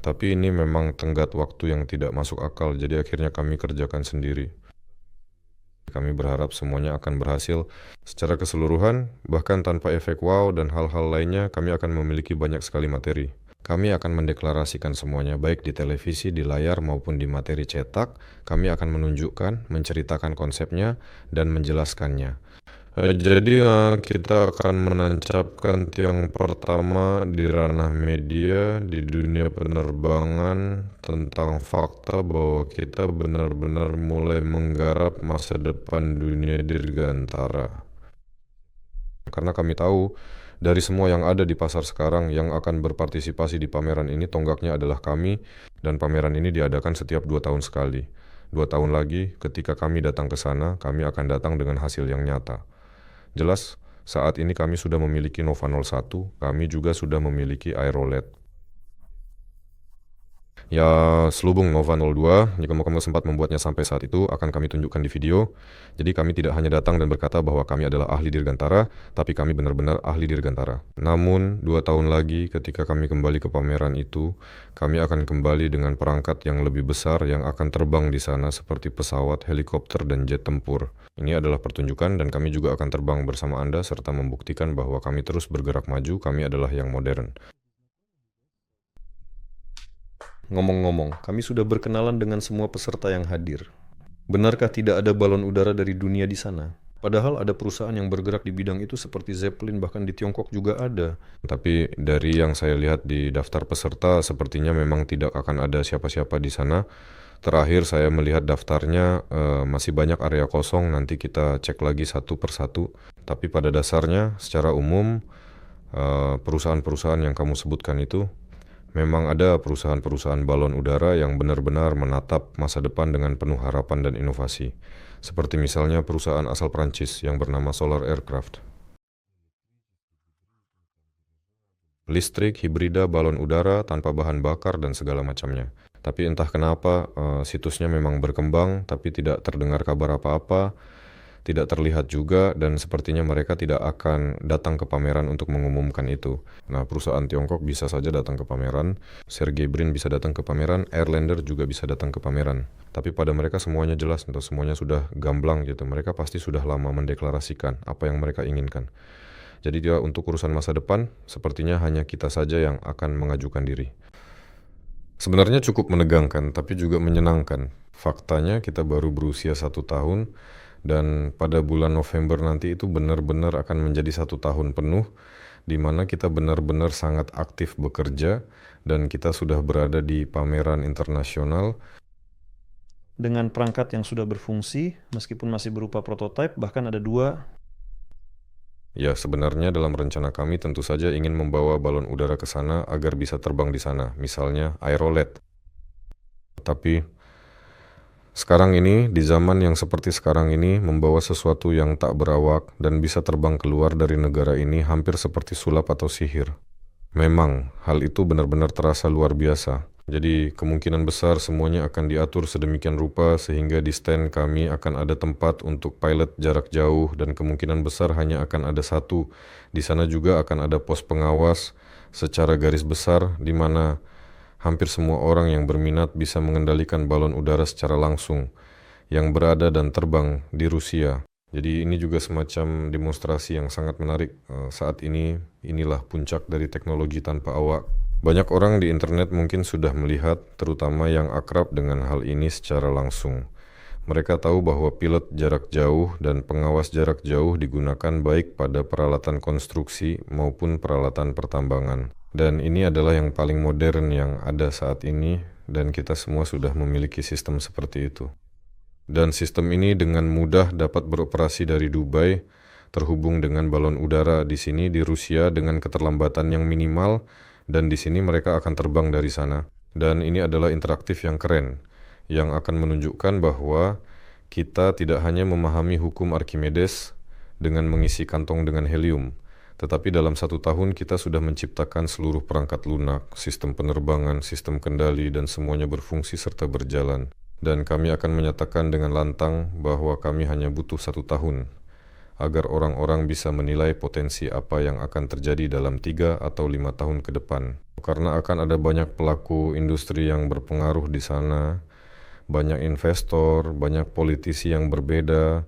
Tapi ini memang tenggat waktu yang tidak masuk akal, jadi akhirnya kami kerjakan sendiri. Kami berharap semuanya akan berhasil secara keseluruhan, bahkan tanpa efek wow dan hal-hal lainnya, kami akan memiliki banyak sekali materi. Kami akan mendeklarasikan semuanya, baik di televisi, di layar, maupun di materi cetak. Kami akan menunjukkan, menceritakan konsepnya, dan menjelaskannya. Jadi kita akan menancapkan tiang pertama di ranah media, di dunia penerbangan, tentang fakta bahwa kita benar-benar mulai menggarap masa depan dunia dirgantara. Karena kami tahu, dari semua yang ada di pasar sekarang yang akan berpartisipasi di pameran ini, tonggaknya adalah kami, dan pameran ini diadakan setiap 2 tahun sekali. 2 tahun lagi, ketika kami datang ke sana, kami akan datang dengan hasil yang nyata. Jelas, saat ini kami sudah memiliki Nova 01, kami juga sudah memiliki Aerolet. Ya, selubung Nova 02, jika kamu sempat membuatnya sampai saat itu, akan kami tunjukkan di video. Jadi kami tidak hanya datang dan berkata bahwa kami adalah ahli dirgantara, tapi kami benar-benar ahli dirgantara. Namun, 2 tahun lagi ketika kami kembali ke pameran itu, kami akan kembali dengan perangkat yang lebih besar yang akan terbang di sana seperti pesawat, helikopter, dan jet tempur. Ini adalah pertunjukan dan kami juga akan terbang bersama Anda serta membuktikan bahwa kami terus bergerak maju, kami adalah yang modern. Ngomong-ngomong, kami sudah berkenalan dengan semua peserta yang hadir. Benarkah tidak ada balon udara dari dunia di sana? Padahal ada perusahaan yang bergerak di bidang itu seperti Zeppelin, bahkan di Tiongkok juga ada. Tapi dari yang saya lihat di daftar peserta, sepertinya memang tidak akan ada siapa-siapa di sana. Terakhir saya melihat daftarnya masih banyak area kosong, nanti kita cek lagi satu persatu. Tapi pada dasarnya, secara umum, perusahaan-perusahaan yang kamu sebutkan itu, memang ada perusahaan-perusahaan balon udara yang benar-benar menatap masa depan dengan penuh harapan dan inovasi. Seperti misalnya perusahaan asal Prancis yang bernama Solar Aircraft. listrik, hibrida, balon udara, tanpa bahan bakar, dan segala macamnya. Tapi entah kenapa situsnya memang berkembang, tapi tidak terdengar kabar apa-apa, tidak terlihat juga, dan sepertinya mereka tidak akan datang ke pameran untuk mengumumkan itu. Nah, perusahaan Tiongkok bisa saja datang ke pameran, Sergey Brin bisa datang ke pameran, Airlander juga bisa datang ke pameran. Tapi pada mereka semuanya jelas, atau semuanya sudah gamblang gitu. Mereka pasti sudah lama mendeklarasikan apa yang mereka inginkan. Jadi dia untuk urusan masa depan, sepertinya hanya kita saja yang akan mengajukan diri. Sebenarnya cukup menegangkan, tapi juga menyenangkan. Faktanya kita baru berusia 1 tahun, dan pada bulan November nanti itu benar-benar akan menjadi 1 tahun penuh, di mana kita benar-benar sangat aktif bekerja, dan kita sudah berada di pameran internasional. Dengan perangkat yang sudah berfungsi, meskipun masih berupa prototipe, bahkan ada 2. Ya, sebenarnya dalam rencana kami tentu saja ingin membawa balon udara ke sana agar bisa terbang di sana, misalnya Aerolet. Tapi sekarang ini, di zaman yang seperti sekarang ini, membawa sesuatu yang tak berawak dan bisa terbang keluar dari negara ini hampir seperti sulap atau sihir. Memang, hal itu benar-benar terasa luar biasa. Jadi, kemungkinan besar semuanya akan diatur sedemikian rupa sehingga di stand kami akan ada tempat untuk pilot jarak jauh dan kemungkinan besar hanya akan ada 1. Di sana juga akan ada pos pengawas secara garis besar di mana hampir semua orang yang berminat bisa mengendalikan balon udara secara langsung yang berada dan terbang di Rusia. Jadi ini juga semacam demonstrasi yang sangat menarik. Saat ini, inilah puncak dari teknologi tanpa awak. Banyak orang di internet mungkin sudah melihat, terutama yang akrab dengan hal ini secara langsung. Mereka tahu bahwa pilot jarak jauh dan pengawas jarak jauh digunakan baik pada peralatan konstruksi maupun peralatan pertambangan. Dan ini adalah yang paling modern yang ada saat ini, dan kita semua sudah memiliki sistem seperti itu. Dan sistem ini dengan mudah dapat beroperasi dari Dubai, terhubung dengan balon udara di sini di Rusia dengan keterlambatan yang minimal, dan di sini mereka akan terbang dari sana. Dan ini adalah interaktif yang keren, yang akan menunjukkan bahwa kita tidak hanya memahami hukum Archimedes dengan mengisi kantong dengan helium, tetapi dalam 1 tahun kita sudah menciptakan seluruh perangkat lunak, sistem penerbangan, sistem kendali, dan semuanya berfungsi serta berjalan. Dan kami akan menyatakan dengan lantang bahwa kami hanya butuh 1 tahun agar orang-orang bisa menilai potensi apa yang akan terjadi dalam 3 atau 5 tahun ke depan. Karena akan ada banyak pelaku industri yang berpengaruh di sana, banyak investor, banyak politisi yang berbeda,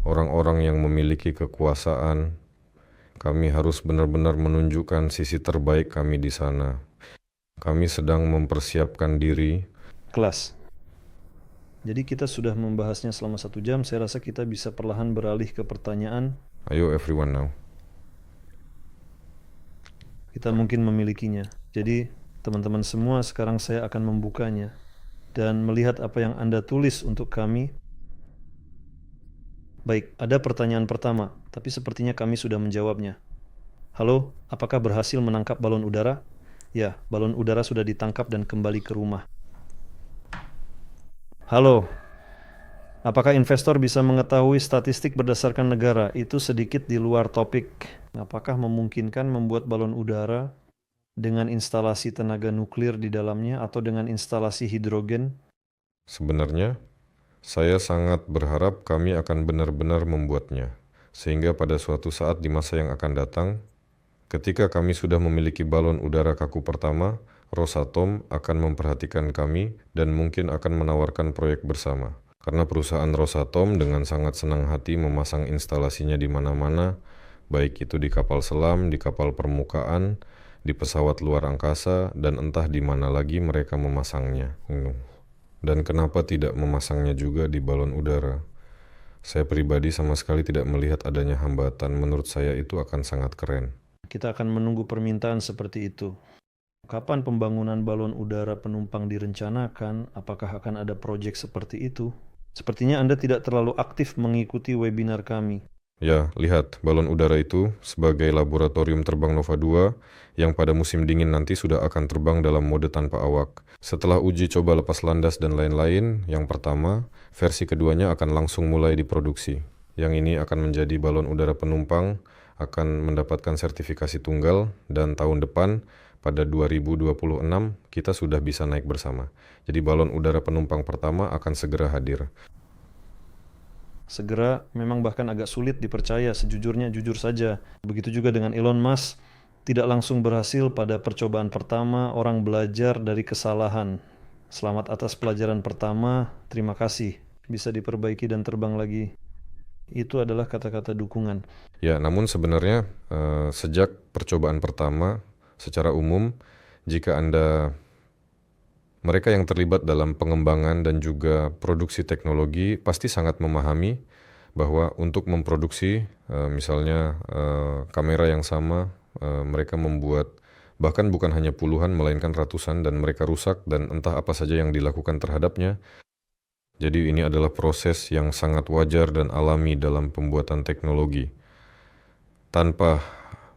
orang-orang yang memiliki kekuasaan. Kami harus benar-benar menunjukkan sisi terbaik kami di sana. Kami sedang mempersiapkan diri. Kelas. Jadi kita sudah membahasnya selama 1 jam, saya rasa kita bisa perlahan beralih ke pertanyaan. Ayo everyone now. Kita mungkin memilikinya. Jadi teman-teman semua, sekarang saya akan membukanya dan melihat apa yang Anda tulis untuk kami. Baik, ada pertanyaan pertama, tapi sepertinya kami sudah menjawabnya. Halo, apakah berhasil menangkap balon udara? Ya, balon udara sudah ditangkap dan kembali ke rumah. Halo, apakah investor bisa mengetahui statistik berdasarkan negara? Itu sedikit di luar topik. Apakah memungkinkan membuat balon udara dengan instalasi tenaga nuklir di dalamnya atau dengan instalasi hidrogen? Sebenarnya, saya sangat berharap kami akan benar-benar membuatnya. Sehingga pada suatu saat di masa yang akan datang, ketika kami sudah memiliki balon udara kaku pertama, Rosatom akan memperhatikan kami dan mungkin akan menawarkan proyek bersama. Karena perusahaan Rosatom dengan sangat senang hati memasang instalasinya di mana-mana, baik itu di kapal selam, di kapal permukaan, di pesawat luar angkasa, dan entah di mana lagi mereka memasangnya. Dan kenapa tidak memasangnya juga di balon udara? Saya pribadi sama sekali tidak melihat adanya hambatan. Menurut saya itu akan sangat keren. Kita akan menunggu permintaan seperti itu. Kapan pembangunan balon udara penumpang direncanakan? Apakah akan ada proyek seperti itu? Sepertinya Anda tidak terlalu aktif mengikuti webinar kami. Ya, lihat, balon udara itu sebagai laboratorium terbang Nova 2 yang pada musim dingin nanti sudah akan terbang dalam mode tanpa awak. Setelah uji coba lepas landas dan lain-lain, yang pertama, versi keduanya akan langsung mulai diproduksi. Yang ini akan menjadi balon udara penumpang akan mendapatkan sertifikasi tunggal, dan tahun depan pada 2026 kita sudah bisa naik bersama. Jadi balon udara penumpang pertama akan segera hadir. Segera memang bahkan agak sulit dipercaya, sejujurnya jujur saja. Begitu juga dengan Elon Musk, tidak langsung berhasil pada percobaan pertama, orang belajar dari kesalahan. Selamat atas pelajaran pertama, terima kasih. Bisa diperbaiki dan terbang lagi. Itu adalah kata-kata dukungan. Ya, namun sebenarnya sejak percobaan pertama, secara umum, jika mereka yang terlibat dalam pengembangan dan juga produksi teknologi pasti sangat memahami bahwa untuk memproduksi misalnya kamera yang sama, mereka membuat bahkan bukan hanya puluhan melainkan ratusan, dan mereka rusak dan entah apa saja yang dilakukan terhadapnya. Jadi ini adalah proses yang sangat wajar dan alami dalam pembuatan teknologi. Tanpa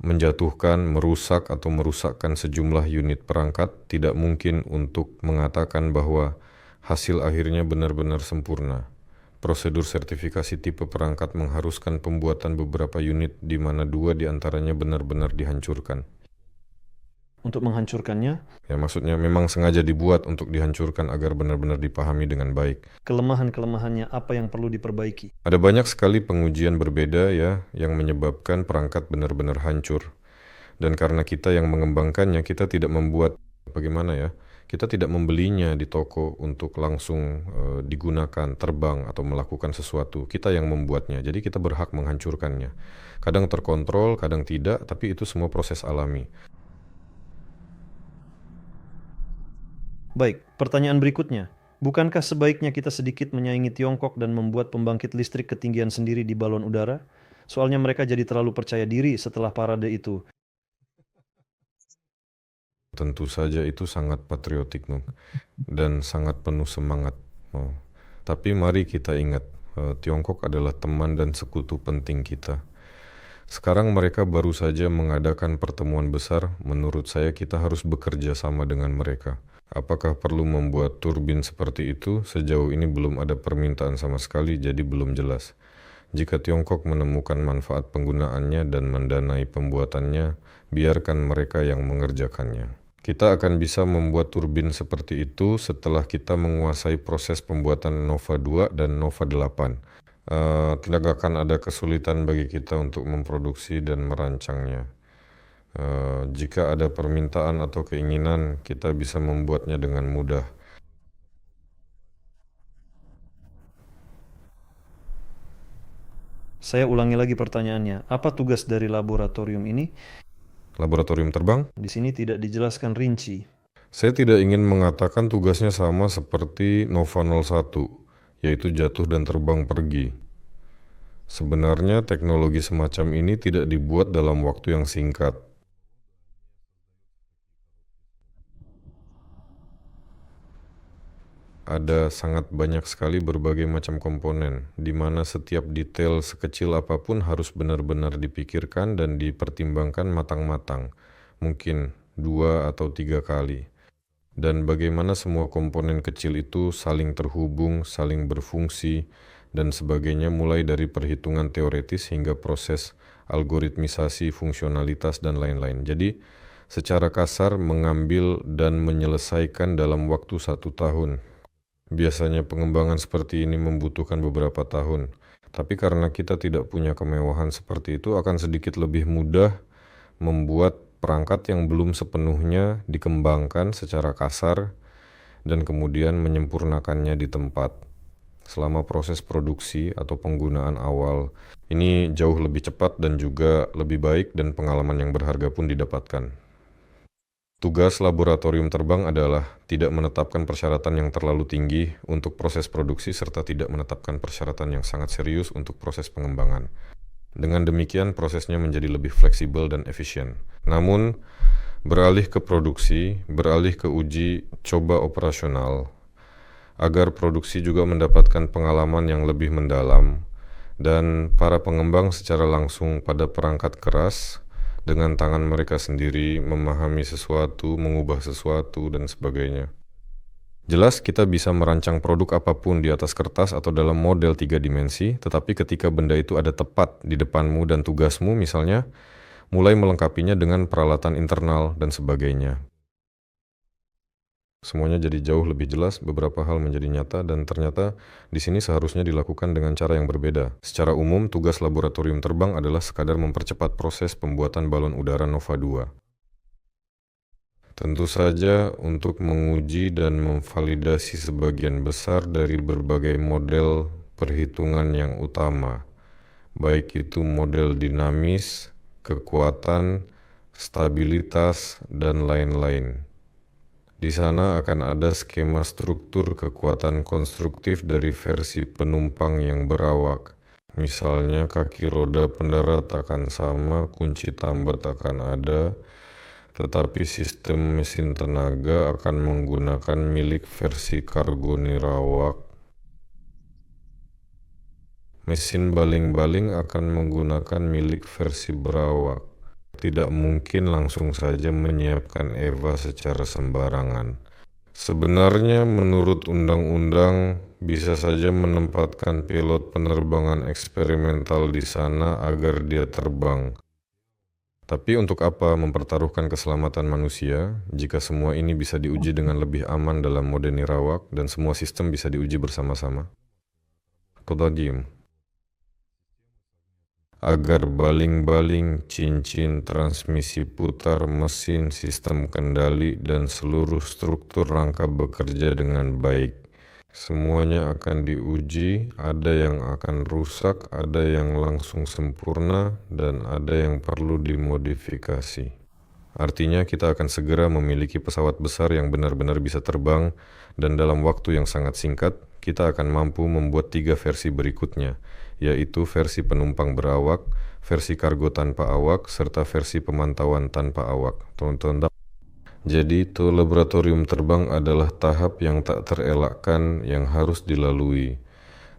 menjatuhkan, merusak atau merusakkan sejumlah unit perangkat, tidak mungkin untuk mengatakan bahwa hasil akhirnya benar-benar sempurna. Prosedur sertifikasi tipe perangkat mengharuskan pembuatan beberapa unit di mana 2 diantaranya benar-benar dihancurkan. Untuk menghancurkannya, Ya, maksudnya memang sengaja dibuat untuk dihancurkan agar benar-benar dipahami dengan baik. kelemahan-kelemahannya apa yang perlu diperbaiki? Ada banyak sekali pengujian berbeda ya yang menyebabkan perangkat benar-benar hancur. Dan karena kita yang mengembangkannya, kita tidak membuat bagaimana ya? Kita tidak membelinya di toko untuk langsung digunakan, terbang atau melakukan sesuatu. Kita yang membuatnya. Jadi kita berhak menghancurkannya. Kadang terkontrol, kadang tidak, tapi itu semua proses alami. Baik, pertanyaan berikutnya. Bukankah sebaiknya kita sedikit menyaingi Tiongkok dan membuat pembangkit listrik ketinggian sendiri di balon udara? Soalnya mereka jadi terlalu percaya diri setelah parade itu. Tentu saja itu sangat patriotik, Nuk, dan sangat penuh semangat. Tapi mari kita ingat, Tiongkok adalah teman dan sekutu penting kita. Sekarang mereka baru saja mengadakan pertemuan besar. Menurut saya kita harus bekerja sama dengan mereka. Apakah perlu membuat turbin seperti itu? Sejauh ini belum ada permintaan sama sekali, jadi belum jelas. Jika Tiongkok menemukan manfaat penggunaannya dan mendanai pembuatannya, biarkan mereka yang mengerjakannya. Kita akan bisa membuat turbin seperti itu setelah kita menguasai proses pembuatan Nova 2 dan Nova 8. Tidak akan ada kesulitan bagi kita untuk memproduksi dan merancangnya. Jika ada permintaan atau keinginan, kita bisa membuatnya dengan mudah. Saya ulangi lagi pertanyaannya. Apa tugas dari laboratorium ini? Laboratorium terbang? Di sini tidak dijelaskan rinci. Saya tidak ingin mengatakan tugasnya sama seperti Nova 01, yaitu jatuh dan terbang pergi. Sebenarnya teknologi semacam ini tidak dibuat dalam waktu yang singkat. Ada sangat banyak sekali berbagai macam komponen, di mana setiap detail sekecil apapun harus benar-benar dipikirkan dan dipertimbangkan matang-matang, mungkin 2 atau 3 kali. Dan bagaimana semua komponen kecil itu saling terhubung, saling berfungsi, dan sebagainya, mulai dari perhitungan teoretis hingga proses algoritmisasi, fungsionalitas, dan lain-lain. Jadi, secara kasar mengambil dan menyelesaikan dalam waktu 1 tahun. Biasanya pengembangan seperti ini membutuhkan beberapa tahun, tapi karena kita tidak punya kemewahan seperti itu, akan sedikit lebih mudah membuat perangkat yang belum sepenuhnya dikembangkan secara kasar dan kemudian menyempurnakannya di tempat. Selama proses produksi atau penggunaan awal, ini jauh lebih cepat dan juga lebih baik, dan pengalaman yang berharga pun didapatkan. Tugas laboratorium terbang adalah tidak menetapkan persyaratan yang terlalu tinggi untuk proses produksi serta tidak menetapkan persyaratan yang sangat serius untuk proses pengembangan. Dengan demikian, prosesnya menjadi lebih fleksibel dan efisien. Namun, beralih ke produksi, beralih ke uji coba operasional, agar produksi juga mendapatkan pengalaman yang lebih mendalam, dan para pengembang secara langsung pada perangkat keras, dengan tangan mereka sendiri memahami sesuatu, mengubah sesuatu, dan sebagainya. Jelas kita bisa merancang produk apapun di atas kertas atau dalam model 3 dimensi, tetapi ketika benda itu ada tepat di depanmu dan tugasmu misalnya, mulai melengkapinya dengan peralatan internal dan sebagainya. Semuanya jadi jauh lebih jelas, beberapa hal menjadi nyata, dan ternyata di sini seharusnya dilakukan dengan cara yang berbeda. Secara umum, tugas laboratorium terbang adalah sekadar mempercepat proses pembuatan balon udara Nova 2. Tentu saja untuk menguji dan memvalidasi sebagian besar dari berbagai model perhitungan yang utama, baik itu model dinamis, kekuatan, stabilitas, dan lain-lain. Di sana akan ada skema struktur kekuatan konstruktif dari versi penumpang yang berawak. Misalnya kaki roda pendarat akan sama, kunci tambat akan ada, tetapi sistem mesin tenaga akan menggunakan milik versi kargo nirawak. Mesin baling-baling akan menggunakan milik versi berawak. Tidak mungkin langsung saja menyiapkan EVA secara sembarangan. Sebenarnya menurut undang-undang bisa saja menempatkan pilot penerbangan eksperimental di sana agar dia terbang. Tapi untuk apa mempertaruhkan keselamatan manusia jika semua ini bisa diuji dengan lebih aman dalam mode nirawak dan semua sistem bisa diuji bersama-sama? Kodadim. Agar baling-baling, cincin, transmisi putar, mesin, sistem kendali, dan seluruh struktur rangka bekerja dengan baik. Semuanya akan diuji, ada yang akan rusak, ada yang langsung sempurna, dan ada yang perlu dimodifikasi. Artinya kita akan segera memiliki pesawat besar yang benar-benar bisa terbang, dan dalam waktu yang sangat singkat, kita akan mampu membuat 3 versi berikutnya, yaitu versi penumpang berawak, versi kargo tanpa awak, serta versi pemantauan tanpa awak. Jadi, laboratorium terbang adalah tahap yang tak terelakkan yang harus dilalui.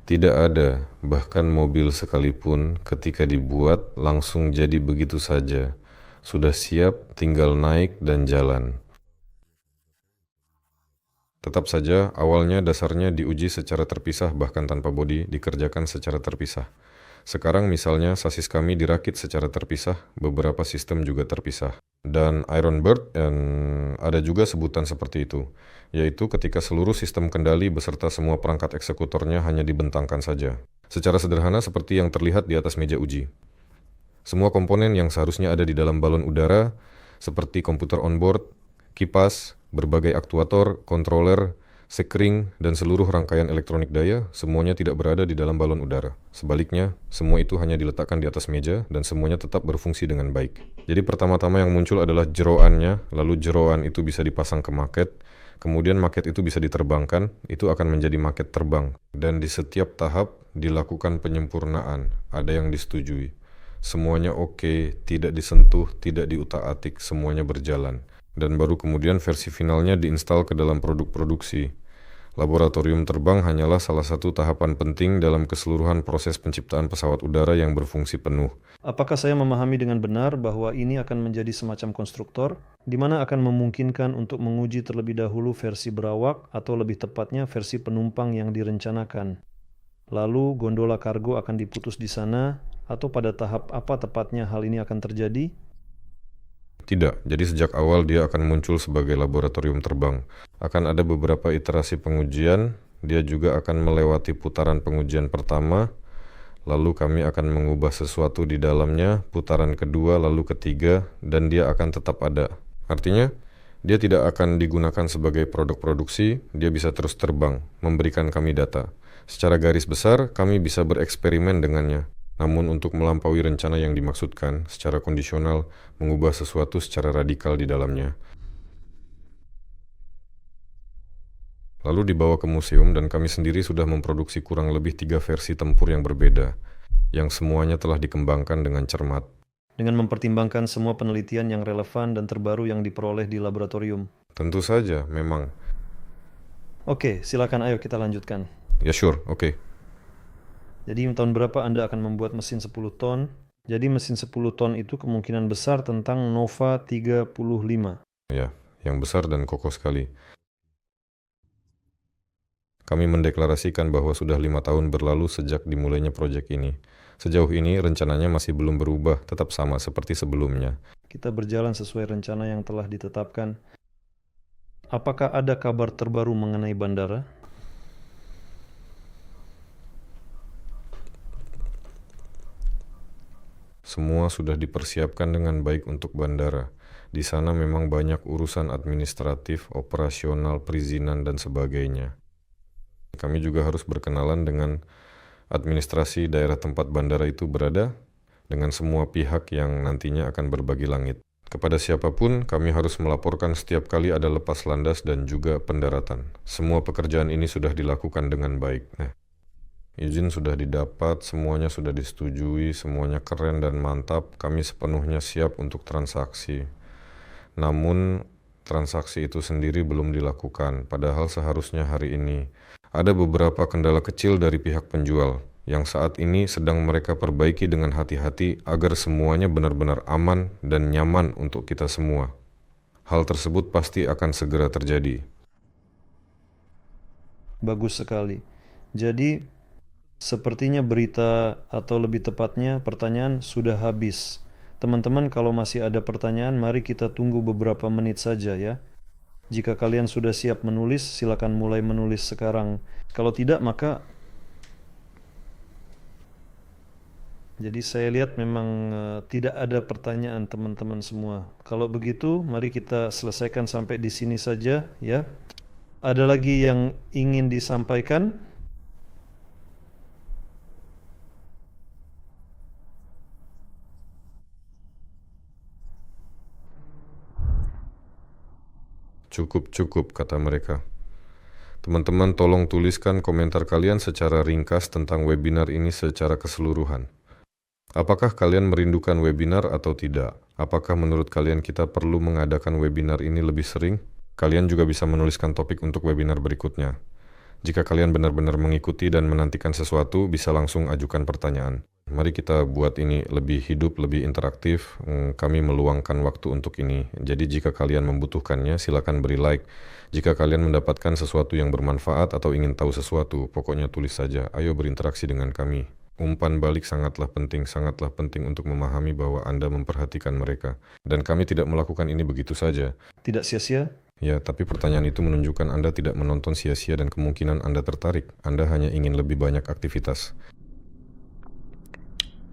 Tidak ada, bahkan mobil sekalipun, ketika dibuat langsung jadi begitu saja. Sudah siap, tinggal naik dan jalan. Tetap saja, awalnya dasarnya diuji secara terpisah bahkan tanpa bodi dikerjakan secara terpisah. Sekarang misalnya sasis kami dirakit secara terpisah, beberapa sistem juga terpisah. Dan Iron Bird ada juga sebutan seperti itu, yaitu ketika seluruh sistem kendali beserta semua perangkat eksekutornya hanya dibentangkan saja. Secara sederhana seperti yang terlihat di atas meja uji. Semua komponen yang seharusnya ada di dalam balon udara, seperti komputer onboard, kipas, berbagai aktuator, controller, sekring, dan seluruh rangkaian elektronik daya, semuanya tidak berada di dalam balon udara. Sebaliknya, semua itu hanya diletakkan di atas meja dan semuanya tetap berfungsi dengan baik. Jadi pertama-tama yang muncul adalah jeroannya, lalu jeroan itu bisa dipasang ke maket, kemudian maket itu bisa diterbangkan, itu akan menjadi maket terbang. Dan di setiap tahap dilakukan penyempurnaan, ada yang disetujui. Semuanya oke, tidak disentuh, tidak diutak-atik, semuanya berjalan. Dan baru kemudian versi finalnya diinstal ke dalam produk produksi. Laboratorium terbang hanyalah salah satu tahapan penting dalam keseluruhan proses penciptaan pesawat udara yang berfungsi penuh. Apakah saya memahami dengan benar bahwa ini akan menjadi semacam konstruktor, di mana akan memungkinkan untuk menguji terlebih dahulu versi berawak atau lebih tepatnya versi penumpang yang direncanakan? Lalu gondola kargo akan diputus di sana, atau pada tahap apa tepatnya hal ini akan terjadi? Tidak, jadi sejak awal dia akan muncul sebagai laboratorium terbang. Akan ada beberapa iterasi pengujian, dia juga akan melewati putaran pengujian pertama, lalu kami akan mengubah sesuatu di dalamnya, putaran kedua lalu ketiga, dan dia akan tetap ada. Artinya, dia tidak akan digunakan sebagai produk produksi, dia bisa terus terbang, memberikan kami data. Secara garis besar, kami bisa bereksperimen dengannya. Namun untuk melampaui rencana yang dimaksudkan, secara kondisional, mengubah sesuatu secara radikal di dalamnya. Lalu dibawa ke museum dan kami sendiri sudah memproduksi kurang lebih 3 versi tempur yang berbeda, yang semuanya telah dikembangkan dengan cermat. Dengan mempertimbangkan semua penelitian yang relevan dan terbaru yang diperoleh di laboratorium. Tentu saja, memang. Oke, silakan ayo kita lanjutkan. Ya sure, oke. Jadi tahun berapa Anda akan membuat mesin 10 ton? Jadi mesin 10 ton itu kemungkinan besar tentang Nova 35. Ya, yang besar dan kokoh sekali. Kami mendeklarasikan bahwa sudah 5 tahun berlalu sejak dimulainya proyek ini. Sejauh ini rencananya masih belum berubah, tetap sama seperti sebelumnya. Kita berjalan sesuai rencana yang telah ditetapkan. Apakah ada kabar terbaru mengenai bandara? Semua sudah dipersiapkan dengan baik untuk bandara. Di sana memang banyak urusan administratif, operasional, perizinan, dan sebagainya. Kami juga harus berkenalan dengan administrasi daerah tempat bandara itu berada, dengan semua pihak yang nantinya akan berbagi langit. Kepada siapapun, kami harus melaporkan setiap kali ada lepas landas dan juga pendaratan. Semua pekerjaan ini sudah dilakukan dengan baik. Izin sudah didapat, semuanya sudah disetujui, semuanya keren dan mantap. Kami sepenuhnya siap untuk transaksi. Namun, transaksi itu sendiri belum dilakukan, padahal seharusnya hari ini. Ada beberapa kendala kecil dari pihak penjual, yang saat ini sedang mereka perbaiki dengan hati-hati agar semuanya benar-benar aman dan nyaman untuk kita semua. Hal tersebut pasti akan segera terjadi. Bagus sekali. Jadi, sepertinya berita atau lebih tepatnya pertanyaan sudah habis. Teman-teman, kalau masih ada pertanyaan, mari kita tunggu beberapa menit saja ya. Jika kalian sudah siap menulis, silakan mulai menulis sekarang. Kalau tidak, maka... Jadi saya lihat memang tidak ada pertanyaan teman-teman semua. Kalau begitu, mari kita selesaikan sampai di sini saja ya. Ada lagi yang ingin disampaikan? Cukup, kata mereka. Teman-teman tolong tuliskan komentar kalian secara ringkas tentang webinar ini secara keseluruhan. Apakah kalian merindukan webinar atau tidak? Apakah menurut kalian kita perlu mengadakan webinar ini lebih sering? Kalian juga bisa menuliskan topik untuk webinar berikutnya. Jika kalian benar-benar mengikuti dan menantikan sesuatu, bisa langsung ajukan pertanyaan. Mari kita buat ini lebih hidup, lebih interaktif. Kami meluangkan waktu untuk ini. Jadi jika kalian membutuhkannya, silakan beri like. Jika kalian mendapatkan sesuatu yang bermanfaat atau ingin tahu sesuatu, pokoknya tulis saja. Ayo berinteraksi dengan kami. Umpan balik sangatlah penting untuk memahami bahwa Anda memperhatikan mereka. Dan kami tidak melakukan ini begitu saja. Tidak sia-sia? Ya, tapi pertanyaan itu menunjukkan Anda tidak menonton sia-sia dan kemungkinan Anda tertarik. Anda hanya ingin lebih banyak aktivitas.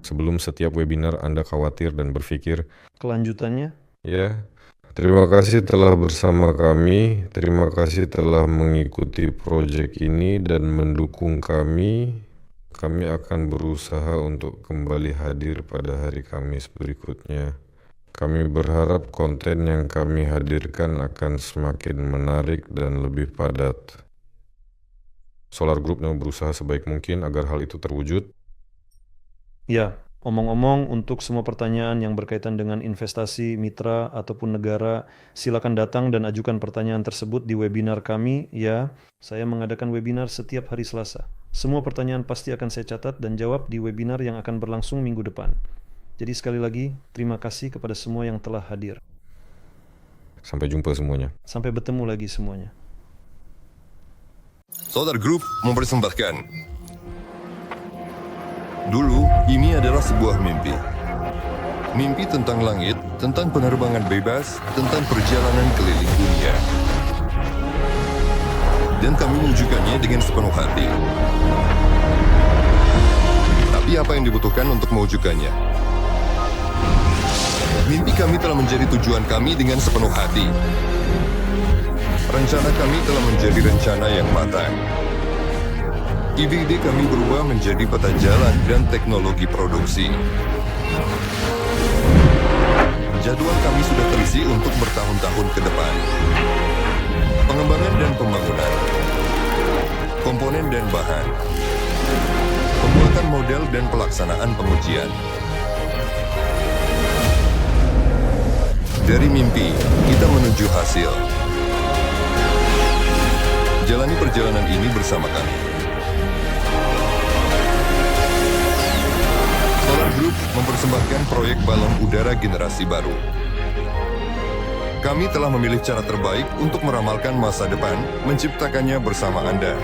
Sebelum setiap webinar Anda khawatir dan berpikir, Kelanjutannya? ya, terima kasih telah bersama kami, terima kasih telah mengikuti proyek ini dan mendukung kami. Kami akan berusaha untuk kembali hadir pada hari Kamis berikutnya. Kami berharap konten yang kami hadirkan akan semakin menarik dan lebih padat. Solar Group berusaha sebaik mungkin agar hal itu terwujud. Ya, omong-omong untuk semua pertanyaan yang berkaitan dengan investasi, mitra, ataupun negara, silakan datang dan ajukan pertanyaan tersebut di webinar kami. Ya, saya mengadakan webinar setiap hari Selasa. Semua pertanyaan pasti akan saya catat dan jawab di webinar yang akan berlangsung minggu depan. Jadi sekali lagi, terima kasih kepada semua yang telah hadir. Sampai jumpa semuanya. Sampai bertemu lagi semuanya. Solar Group mempersembahkan. Dulu, ini adalah sebuah mimpi. Mimpi tentang langit, tentang penerbangan bebas, tentang perjalanan keliling dunia. Dan kami mewujudkannya dengan sepenuh hati. Tapi apa yang dibutuhkan untuk mewujudkannya? Mimpi kami telah menjadi tujuan kami dengan sepenuh hati. Rencana kami telah menjadi rencana yang matang. Ide-ide kami berubah menjadi peta jalan dan teknologi produksi. Jadwal kami sudah terisi untuk bertahun-tahun ke depan. Pengembangan dan pembangunan, komponen dan bahan, pembuatan model dan pelaksanaan pengujian. Dari mimpi, kita menuju hasil. Jalani perjalanan ini bersama kami. Solar Group mempersembahkan proyek balon udara generasi baru. Kami telah memilih cara terbaik untuk meramalkan masa depan, menciptakannya bersama Anda.